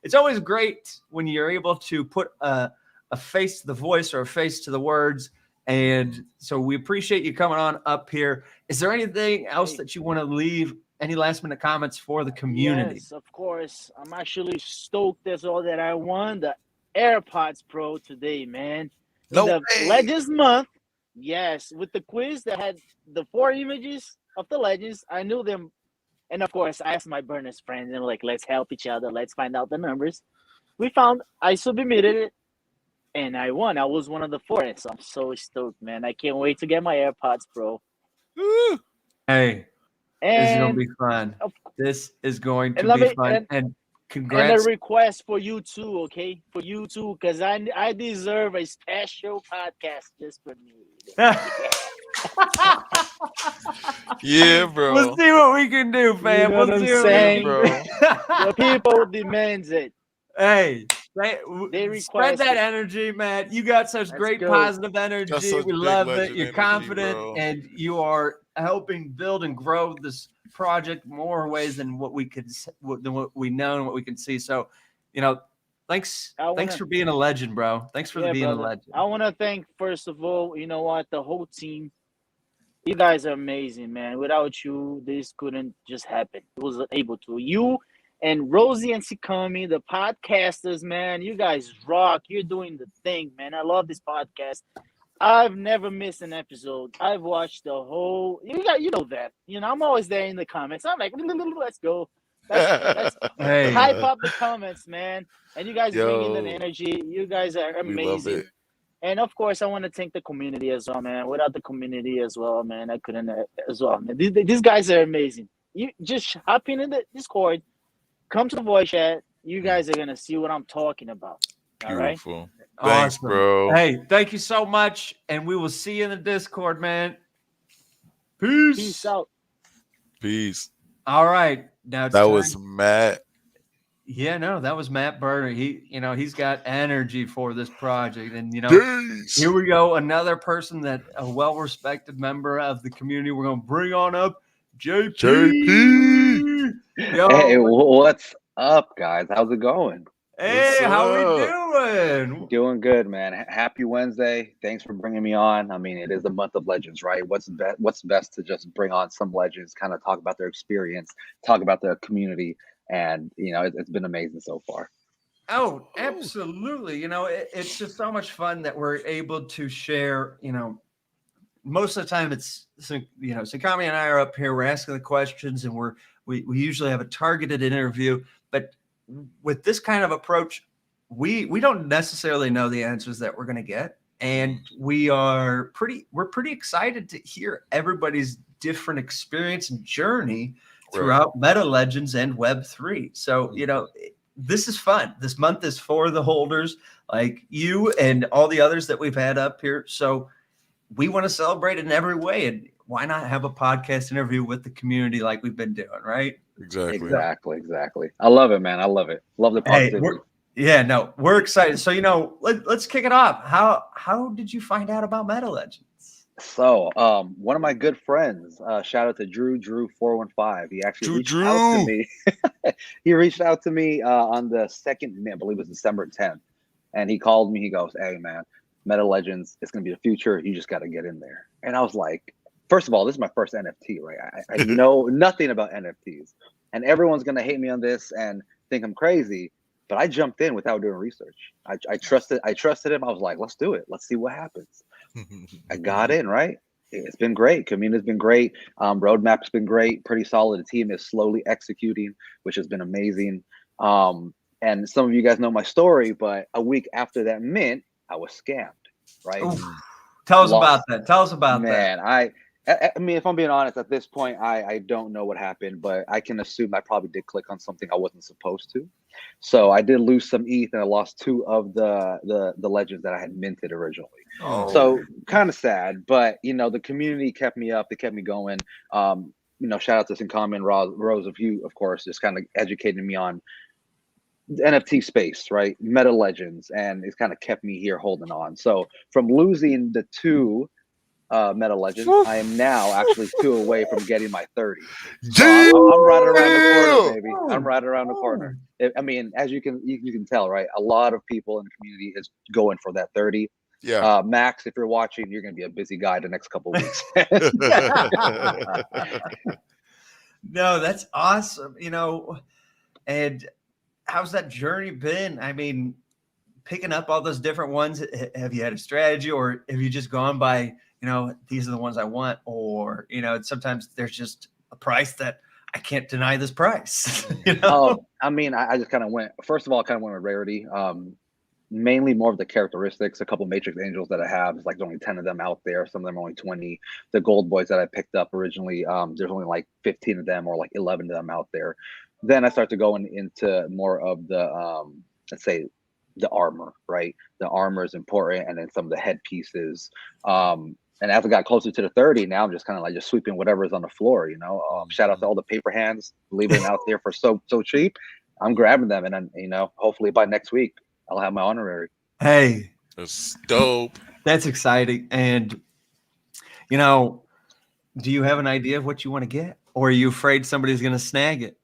it's always great when you're able to put a face to the voice or a face to the words. And so we appreciate you coming on up here. Is there anything else hey. that you want to leave? Any last minute comments for the community? Yes, of course. I'm actually stoked as all that I won the AirPods Pro today, man. In No the way. Legends month, yes, with the quiz that had the 4 images of the Legends, I knew them. And of course, I asked my burners friends and like, let's help each other. Let's find out the numbers. I submitted it and I won. I was one of the four. And so I'm so stoked, man. I can't wait to get my AirPods Pro. Woo. Hey, this is going to And be fun. of This is going to and let be me fun. And and a congrats. request for you too, okay? For you too, because I deserve a special podcast just for me. Yeah, We'll bro. see what we can do, You fam. know We'll what I'm see what we Yeah, can saying? bro. The people demands it. Hey, They spread that requested. energy, Matt. You got such Let's great go. positive Got energy. such We big love it. legend You're energy, confident, bro. and you are helping build and grow this project more ways than what we could than what we know and what we can see. So, thanks I wanna, for being a legend, bro. Thanks for yeah, being a brother. legend. I wanna thank first of all, you know what, the whole team. You guys are amazing, man. Without you, this couldn't just happen. It wasn't able to. You and Rosie and Sikami, the podcasters, man. You guys rock. You're doing the thing, man. I love this podcast. I've never missed an episode. I've watched the whole. You know that. I'm always there in the comments. I'm like, let's go. Let's Hey, hype up the comments, man. And you guys bring in the Yo, energy. You guys are we love amazing. it. And of course, I want to thank the community as well, man. Without the community as well, man, I couldn't as well. Man. These guys are amazing. You just hop in the Discord, come to the voice chat. You guys are gonna see what I'm talking about. All right. Beautiful. Thanks, awesome. bro. Hey, thank you so much, and we will see you in the Discord, man. Peace Peace. out. Peace. All right, now it's That time. was Matt. Yeah, no, that was Matt Burner. He's got energy for this project, and Peace. here we go, another person that a well-respected member of the community. We're gonna bring on up JP. JP. Yo, Hey, what's up, guys? How's it going? hey, What's how we up? doing? Doing good, man. Happy Wednesday. Thanks for bringing me on. I mean, it is the month of legends, right? What's best to just bring on some legends, kind of talk about their experience, talk about the community, and it's been amazing so far. Oh, absolutely. It's just so much fun that we're able to share. Most of the time it's Sakami and I are up here. We're asking the questions, and we usually have a targeted interview. But with this kind of approach, we don't necessarily know the answers that we're going to get, and we're pretty excited to hear everybody's different experience and journey throughout Meta Legends and Web3. So, this is fun. This month is for the holders like you and all the others that we've had up here. So we want to celebrate in every way. And why not have a podcast interview with the community like we've been doing, right? Exactly. I love it, man. I love it. Love the positivity. We're excited. So, let's kick it off. How did you find out about Meta Legends? So, one of my good friends, shout out to Drew 415. He actually reached out to me. He reached out to me on the 2nd, I believe it was December 10th. And he called me. He goes, "Hey, man, Meta Legends, it's going to be the future. You just got to get in there." And I was like, first of all, this is my first NFT, right? I know nothing about NFTs. And everyone's going to hate me on this and think I'm crazy. But I jumped in without doing research. I trusted him. I was like, let's do it. Let's see what happens. I got in, right? It's been great. Community's been great. Roadmap's been great. Pretty solid. The team is slowly executing, which has been amazing. And some of you guys know my story, but a week after that mint, I was scammed, right? Ooh. Tell us about that. Tell us about that. Man, I mean, if I'm being honest, at this point, I don't know what happened, but I can assume I probably did click on something I wasn't supposed to. So I did lose some ETH, and I lost 2 of the legends that I had minted originally. Oh. So kind of sad, but the community kept me up. They kept me going. Shout out to Sinkami and Rose of you, of course, just kind of educating me on the NFT space, right? Meta Legends, and it's kind of kept me here holding on. So from losing the 2 Meta Legends, I am now actually 2 away from getting my 30. So I'm right around the corner, baby. I'm right around the corner. I mean, as you can tell, right? A lot of people in the community is going for that 30. Yeah. Max, if you're watching, you're going to be a busy guy the next couple of weeks. No, that's awesome. And how's that journey been? I mean, picking up all those different ones, have you had a strategy, or have you just gone by, these are the ones I want, or, sometimes there's just a price that I can't deny this price. I mean, I just kind of went, first of all, I kind of went with rarity. Mainly more of the characteristics, a couple Matrix Angels that I have. It's like there's only 10 of them out there. Some of them are only 20. The gold boys that I picked up originally, there's only like 15 of them or like 11 of them out there. Then I start to go into more of the, let's say, the armor, right? The armor is important, and then some of the headpieces. And as I got closer to the 30, now I'm just kind of like just sweeping whatever is on the floor, Shout out to all the paper hands leaving out there for so cheap. I'm grabbing them, and then hopefully by next week I'll have my honorary. Hey, that's dope. That's exciting. And do you have an idea of what you want to get, or are you afraid somebody's going to snag it?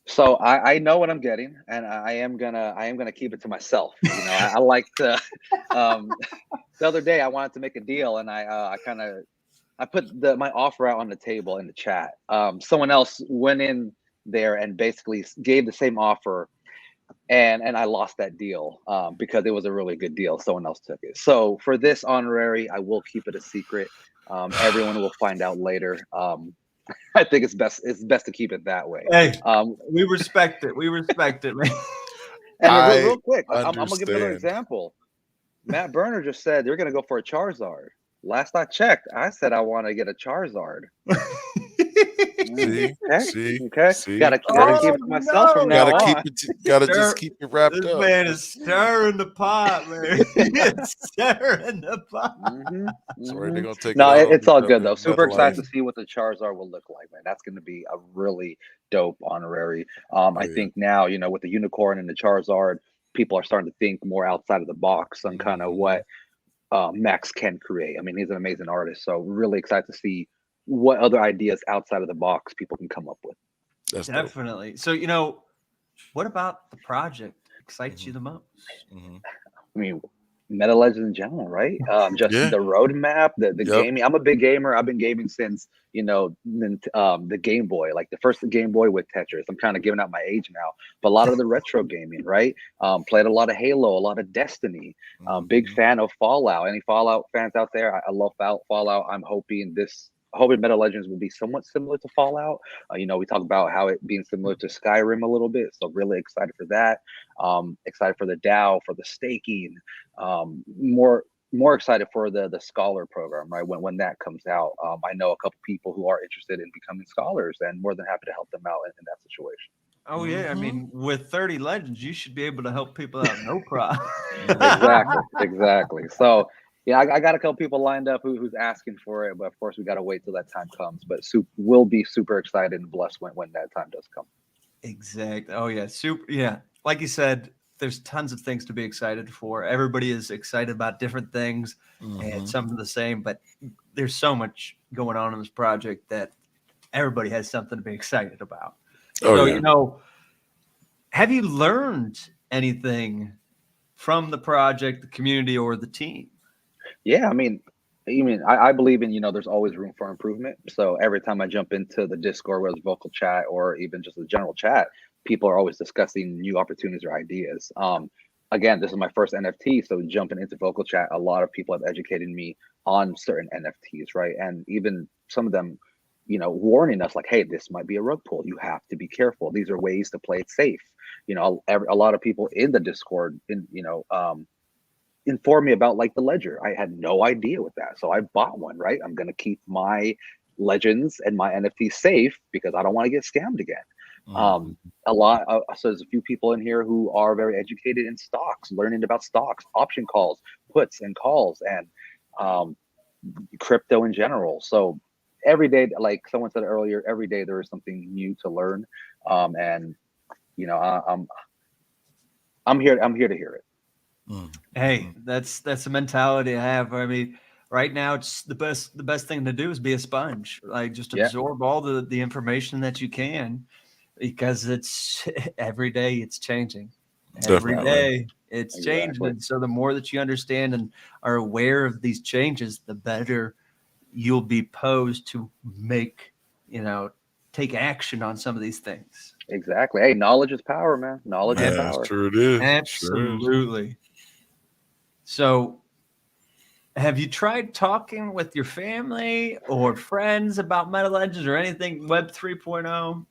So I know what I'm getting, and I am gonna keep it to myself. I like to. The other day I wanted to make a deal, and I put my offer out on the table in the chat. Someone else went in there and basically gave the same offer, and I lost that deal because it was a really good deal. Someone else took it. So for this honorary, I will keep it a secret. Everyone will find out later. I think it's best to keep it that way. Hey, we respect it. We respect it, man. And real quick, I'm gonna give another example. Matt Berner just said they're gonna go for a Charizard. Last I checked, I said I want to get a Charizard. See? Gotta keep it to myself from now on. Just keep it wrapped this up. This man is stirring the pot, man. He's stirring the pot. Sorry, they're gonna take it's all good though. Super excited to see what the Charizard will look like, man. That's gonna be a really dope honorary. I think now, with the unicorn and the Charizard, people are starting to think more outside of the box on kind of what Max can create. I mean, he's an amazing artist, so really excited to see what other ideas outside of the box people can come up with. That's definitely dope. So, what about the project excites you the most? I mean, Meta Legends in general, right? The roadmap, the gaming. I'm a big gamer. I've been gaming since the Game Boy, like the first Game Boy with Tetris. I'm kind of giving out my age now, but a lot of the retro gaming, right? Played a lot of Halo, a lot of Destiny. Big fan of Fallout. Any Fallout fans out there? I love Fallout. I'm hoping this hoping Meta Legends will be somewhat similar to Fallout. We talk about how it being similar to Skyrim a little bit, so really excited for that. Excited for the DAO, for the staking. More excited for the scholar program, right? When that comes out, I know a couple people who are interested in becoming scholars, and more than happy to help them out in that situation. Oh yeah, I mean, with 30 legends, you should be able to help people out, no problem. Exactly. So yeah, I got a couple people lined up who's asking for it, but of course we got to wait till that time comes. But we'll be super excited and blessed when that time does come. Exactly. Oh yeah, super. Yeah, like you said, there's tons of things to be excited for. Everybody is excited about different things, and some of the same. But there's so much going on in this project that everybody has something to be excited about. So have you learned anything from the project, the community, or the team? Yeah, I believe in, there's always room for improvement. So every time I jump into the Discord, whether it's vocal chat or even just a general chat, people are always discussing new opportunities or ideas. Again, this is my first NFT, so jumping into vocal chat, a lot of people have educated me on certain NFTs, right? And even some of them, warning us like, hey, this might be a rug pull. You have to be careful. These are ways to play it safe. A lot of people in the Discord, inform me about like the ledger. I had no idea with that. So I bought one, right? I'm going to keep my legends and my NFTs safe because I don't want to get scammed again. So there's a few people in here who are very educated in stocks, learning about stocks, option calls, puts and calls, and crypto in general. So every day, like someone said earlier, every day there is something new to learn. And I'm here to hear it. Hey, that's the mentality I have. I mean, right now it's the best thing to do is be a sponge. Like just absorb all the information that you can, because it's every day it's changing. Every day it's changing. And so the more that you understand and are aware of these changes, the better you'll be posed to take action on some of these things. Exactly. Hey, knowledge is power, man. Knowledge is power. Sure it is. Absolutely. Sure is. So, have you tried talking with your family or friends about Meta Legends or anything Web 3.0?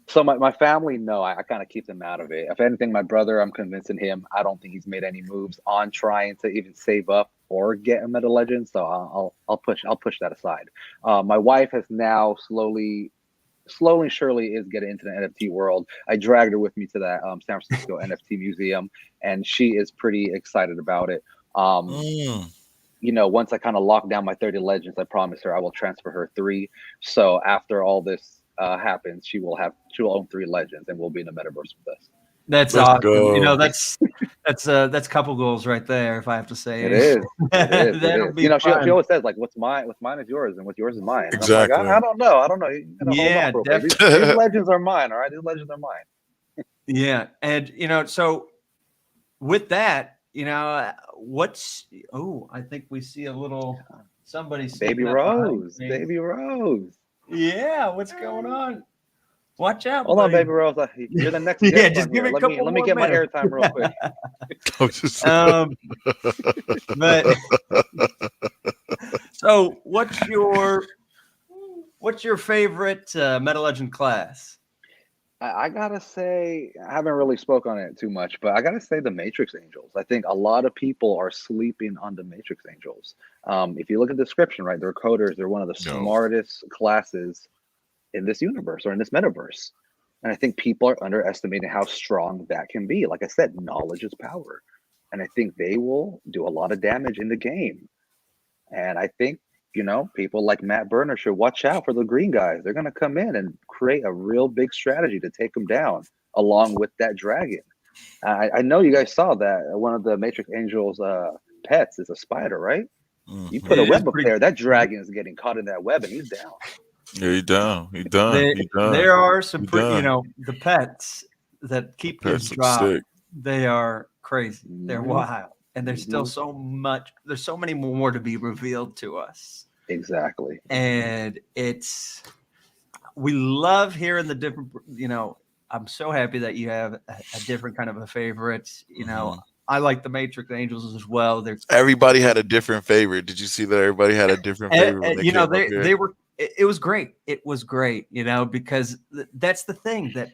So my family, no, I kind of keep them out of it. If anything, my brother, I'm convincing him. I don't think he's made any moves on trying to even save up or get a Meta Legend. So I'll push that aside. My wife has now slowly and surely is getting into the NFT world. I dragged her with me to that San Francisco NFT museum, and she is pretty excited about it. Once I kind of lock down my 30 legends, I promise her I will transfer her 3. So after all this happens, she will own 3 legends, and we'll be in the metaverse with us. That's awesome. That's couple goals right there, if I have to say. It is. That'll be fun. She always says like, what's mine is yours, and what's yours is mine. And exactly. I'm like, I don't know. Yeah, these legends are mine. All right, these legends are mine. Yeah, and so with that, I think we see a little somebody. Baby Rose. Yeah, what's going on? Watch out. Hold on, Baby Rose. You're the next. Yeah, just give me a couple. Let me get my airtime real quick. But so, what's your favorite Meta Legend class? I gotta say, I haven't really spoke on it too much, but I gotta say the Matrix Angels. I think a lot of people are sleeping on the Matrix Angels. If you look at the description, right, they're coders. They're one of the smartest classes in this universe or in this metaverse. And I think people are underestimating how strong that can be. Like I said, knowledge is power. And I think they will do a lot of damage in the game. And I think, people like Matt Berner should watch out for the green guys. They're going to come in and create a real big strategy to take them down along with that dragon. I know you guys saw that one of the Matrix Angels pets is a spider, right? You put a web up there, that dragon is getting caught in that web and he's down. Yeah, he's done. He's done. There are some the pets that keep this drop. They are crazy. They're wild. And there's still there's so many more to be revealed to us. Exactly. And we love hearing the different, I'm so happy that you have a different kind of a favorite. I like the Matrix Angels as well. Everybody had a different favorite. Did you see that everybody had a different favorite? They were it was great. It was great, because that's the thing, that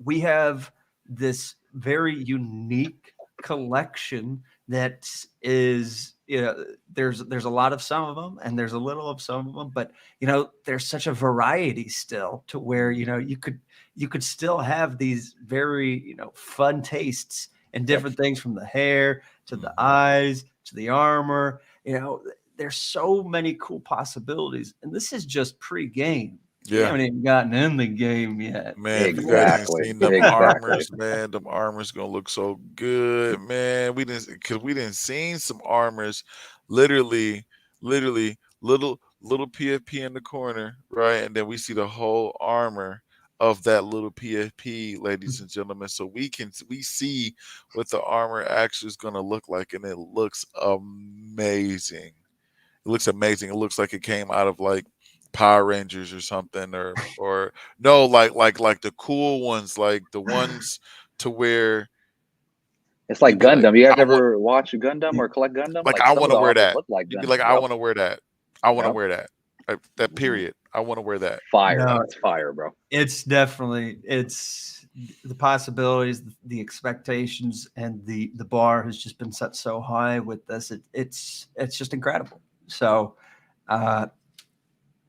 we have this very unique collection that is, there's a lot of some of them, and there's a little of some of them, but there's such a variety still, to where you could still have these very fun tastes and different things, from the hair to the eyes to the armor. There's so many cool possibilities, and this is just pre-game. We Yeah. haven't even gotten in the game yet. Man, if you guys ain't Exactly. seen them Exactly. armors, man, them armors gonna look so good, man. We didn't seen some armors, literally, little PFP in the corner, right? And then we see the whole armor of that little PFP, ladies and gentlemen. So we see what the armor actually is gonna look like, and it looks amazing. It looks amazing. It looks like it came out of like Power Rangers or something, or no, like the cool ones, like the ones to where It's like you'd be like, Gundam. You guys I want, ever watch Gundam or collect Gundam? like Like I some of want the to wear armors that. look like You'd be Gundam. like, I Yep. want to wear that. I want to Yep. wear that. That period. I want to wear that. Fire. No. It's fire, bro. It's definitely, it's the possibilities, the expectations, and the bar has just been set so high with this. It's just incredible. So,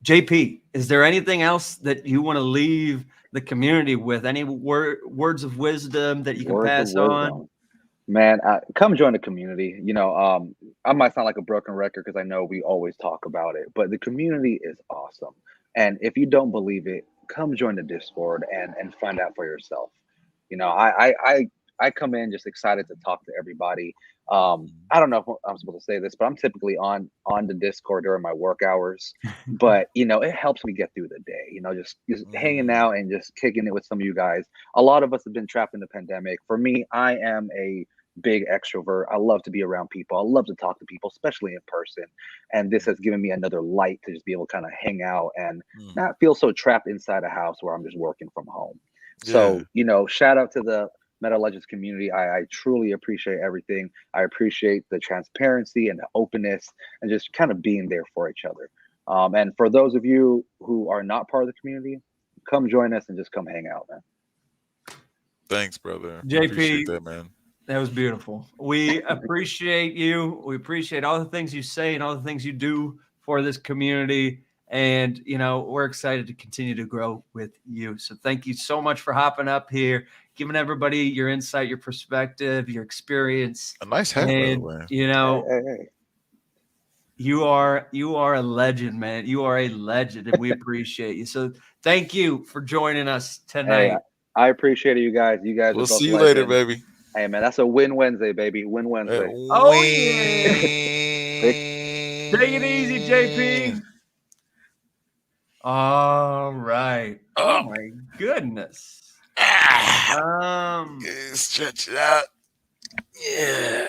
JP, is there anything else that you want to leave the community with? Any words of wisdom that you can Words of pass on? wisdom. Man, come join the community. I might sound like a broken record because I know we always talk about it, but the community is awesome. And if you don't believe it, come join the Discord and find out for yourself. I come in just excited to talk to everybody. I don't know if I'm supposed to say this, but I'm typically on the Discord during my work hours. But it helps me get through the day. Just hanging out and just kicking it with some of you guys. A lot of us have been trapped in the pandemic. For me, I am a big extrovert. I love to be around people. I love to talk to people, especially in person. And this has given me another light to just be able to kind of hang out and not feel so trapped inside a house where I'm just working from home. Yeah. So, shout out to the Meta Legends community. I truly appreciate everything. I appreciate the transparency and the openness and just kind of being there for each other. And for those of you who are not part of the community, come join us and just come hang out, man. Thanks, brother. JP, Appreciate that, man. that was beautiful. We appreciate you. We appreciate all the things you say and all the things you do for this community. And, we're excited to continue to grow with you. So thank you so much for hopping up here, giving everybody your insight, your perspective, your experience. A nice hat, by the way. Hey. You are a legend, man. You are a legend, and we appreciate you. So thank you for joining us tonight. Hey, I appreciate you guys. You guys We'll are both see you later, legends. baby. Hey, man, that's a win Wednesday, baby. Win Wednesday. Oh, yeah. Take it easy, JP. All right. Oh my goodness. Stretch it out. Yeah.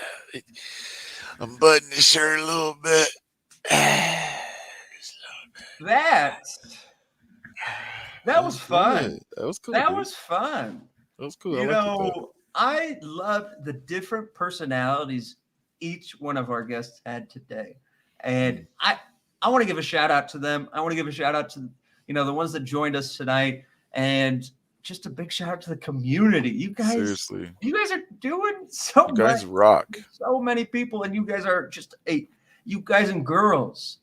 I'm buttoning the shirt a little bit. That was fun. Good. That was cool. That dude. was fun. That was cool. I liked it. I loved the different personalities each one of our guests had today. And I want to give a shout out to them. I want to give a shout out to, the ones that joined us tonight, and just a big shout out to the community. You guys, Seriously, you guys are doing so much. You guys rock. So many people, and you guys are you guys and girls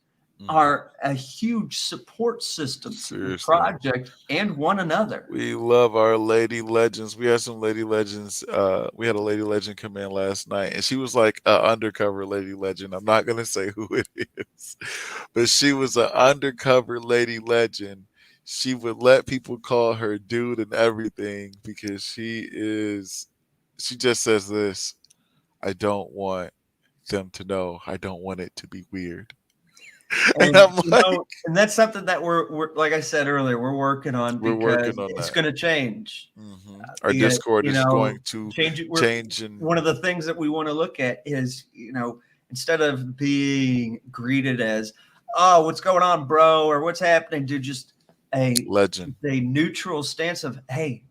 are a huge support system to the project and one another. We love our lady legends. We had some lady legends. We had a lady legend come in last night, and she was like an undercover lady legend. I'm not gonna say who it is, but she was an undercover lady legend. She would let people call her dude and everything because she just says this: I don't want them to know. I don't want it to be weird. And, and that's something that we're like I said earlier, we're working on because it's going to change. Our Discord is going to change. And one of the things that we want to look at is, instead of being greeted as, "Oh, what's going on, bro?" or "What's happening," to just a neutral stance of, "Hey,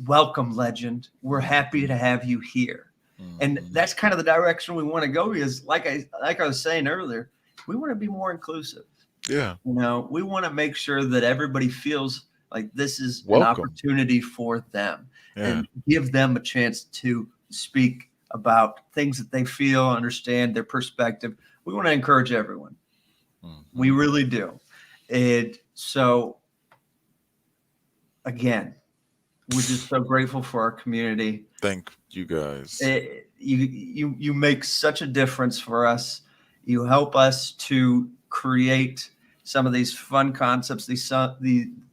welcome, legend. We're happy to have you here." And that's kind of the direction we want to go. Because, like I was saying earlier, we want to be more inclusive. Yeah. We want to make sure that everybody feels like this is an Welcome. opportunity for them Yeah. and give them a chance to speak about things that they feel, understand their perspective. We want to encourage everyone. We Mhm. really do. And so, again, we're just so grateful for our community. Thank you guys. You make such a difference for us. You help us to create some of these fun concepts, the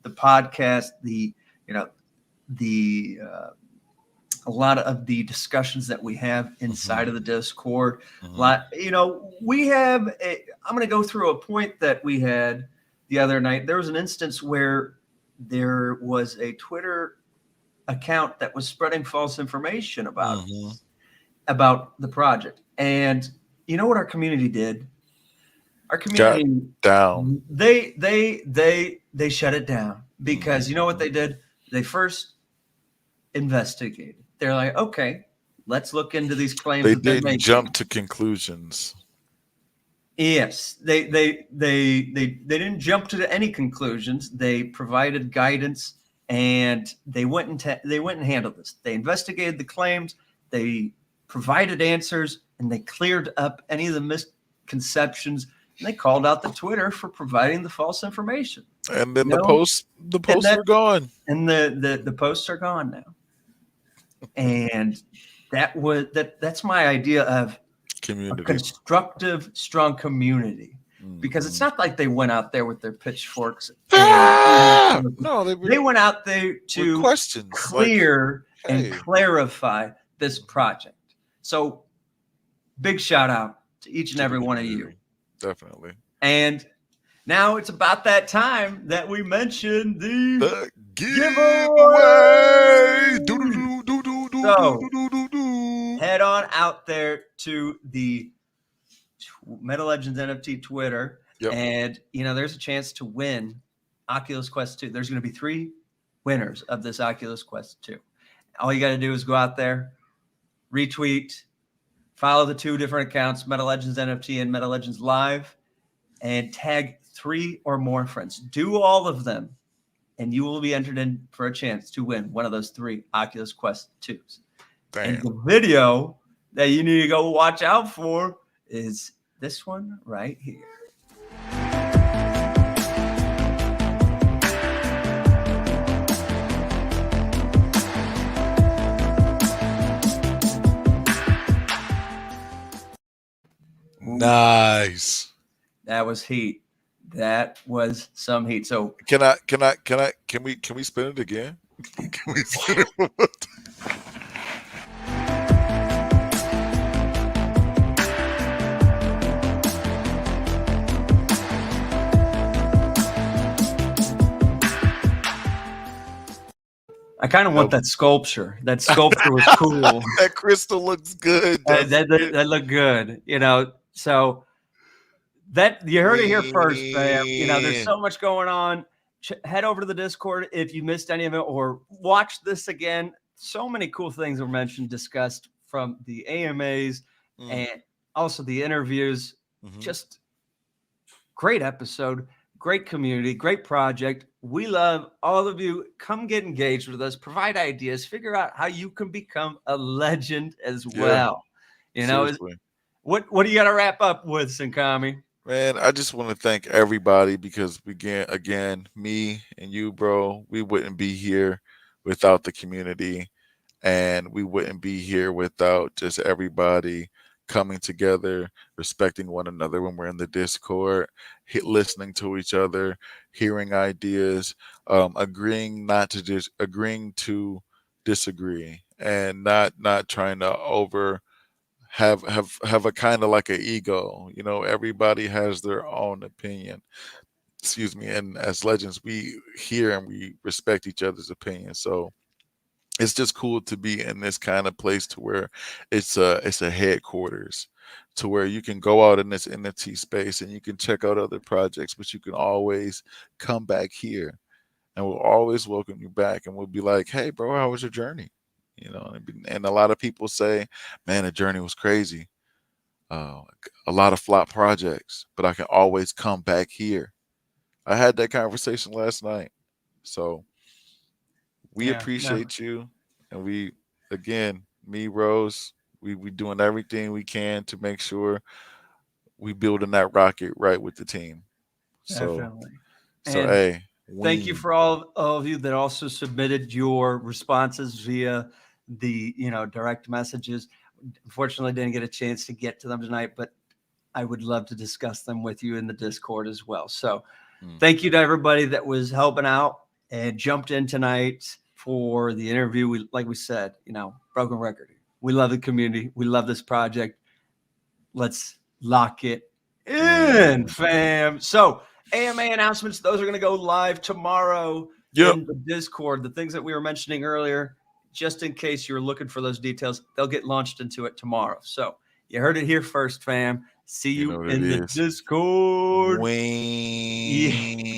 podcast, you know the a lot of the discussions that we have inside of the Discord. Mhm. We have. I'm going to go through a point that we had the other night. There was an instance where there was a Twitter account that was spreading false information Mhm. about the project. And you know what our community did? Our Got community down. they shut it down because you know what Mhm. they did? They first investigated. They're like, okay, let's look into these claims They that they're didn't making. jump to conclusions. Yes, they didn't jump to any conclusions. They provided guidance, and they went and handled this. They investigated the claims, they provided answers, and they cleared up any of the misconceptions. And they called out the Twitter for providing the false information. And then You know, the and posts that were gone. and the posts are gone now. And that's my idea of a Community. constructive, strong community. Because it's Mhm. not like they went out there with their pitchforks and Ah! No, they were they went out there with to questions like, clear and "Hey." clarify this project. So big shout out to each and To the every one of you. community. Definitely. And now it's about that time that we mentioned the The giveaway. giveaway. Do do do do do do do So do do do. head on out there to the Meta Legends NFT Twitter, Yep. and there's a chance to win Oculus Quest 2. There's going to be 3 winners of this Oculus Quest 2. All you got to do is go out there, retweet, follow the 2 different accounts, Meta Legends NFT and Meta Legends Live, and tag 3 or more friends. Do all of them, and you will be entered in for a chance to win one of those 3 Oculus Quest 2s. And Damn. the video that you need to go watch out for is this one right here. Nice. That was heat. That was some heat. So Can we spin it again? Can we spin it one more time? I kind of want that sculpture. That sculpture was cool. That crystal looks good. That looked good. So that you heard it here first, fam. There's so much going on. Head over to the Discord if you missed any of it, or watch this again. So many cool things were mentioned, discussed from the AMAs and also the interviews. Mhm. Just great episode, great community, great project. We love all of you. Come get engaged with us, provide ideas, figure out how you can become a legend as well. Seriously. What do you got to wrap up with, Sinkami? Man, I just want to thank everybody because again, me and you, bro, we wouldn't be here without the community, and we wouldn't be here without just everybody coming together, respecting one another when we're in the Discord, listening to each other, hearing ideas, agreeing to disagree, and not trying to have a kind of like an ego. Everybody has their own opinion. Excuse me. And as legends, we hear and we respect each other's opinion. So it's just cool to be in this kind of place to where it's a headquarters, to where you can go out in this NFT space and you can check out other projects, but you can always come back here, and we'll always welcome you back, and we'll be like, hey bro, how was your journey? And a lot of people say, man, the journey was crazy. uh, a lot of flop projects, but I can always come back here I had that conversation last night. So we Yeah, no, appreciate you, and we again, me, Rose, we doing everything we can to make sure we building that rocket right with the team. So definitely. so And hey, thank you we for all of you that also submitted your responses via the direct messages. Unfortunately, didn't get a chance to get to them tonight, but I would love to discuss them with you in the Discord as well. So Mm. thank you to everybody that was helping out and jumped in tonight for the interview. Like we said, broken record. We love the community. We love this project. Let's lock it in, And fam. So AMA announcements, those are going to go live tomorrow yep, in the Discord. The things that we were mentioning earlier, just in case you're looking for those details, they'll get launched into it tomorrow. So you heard it here first, fam. See you know you what it in the is. Discord. Yeah. Wing.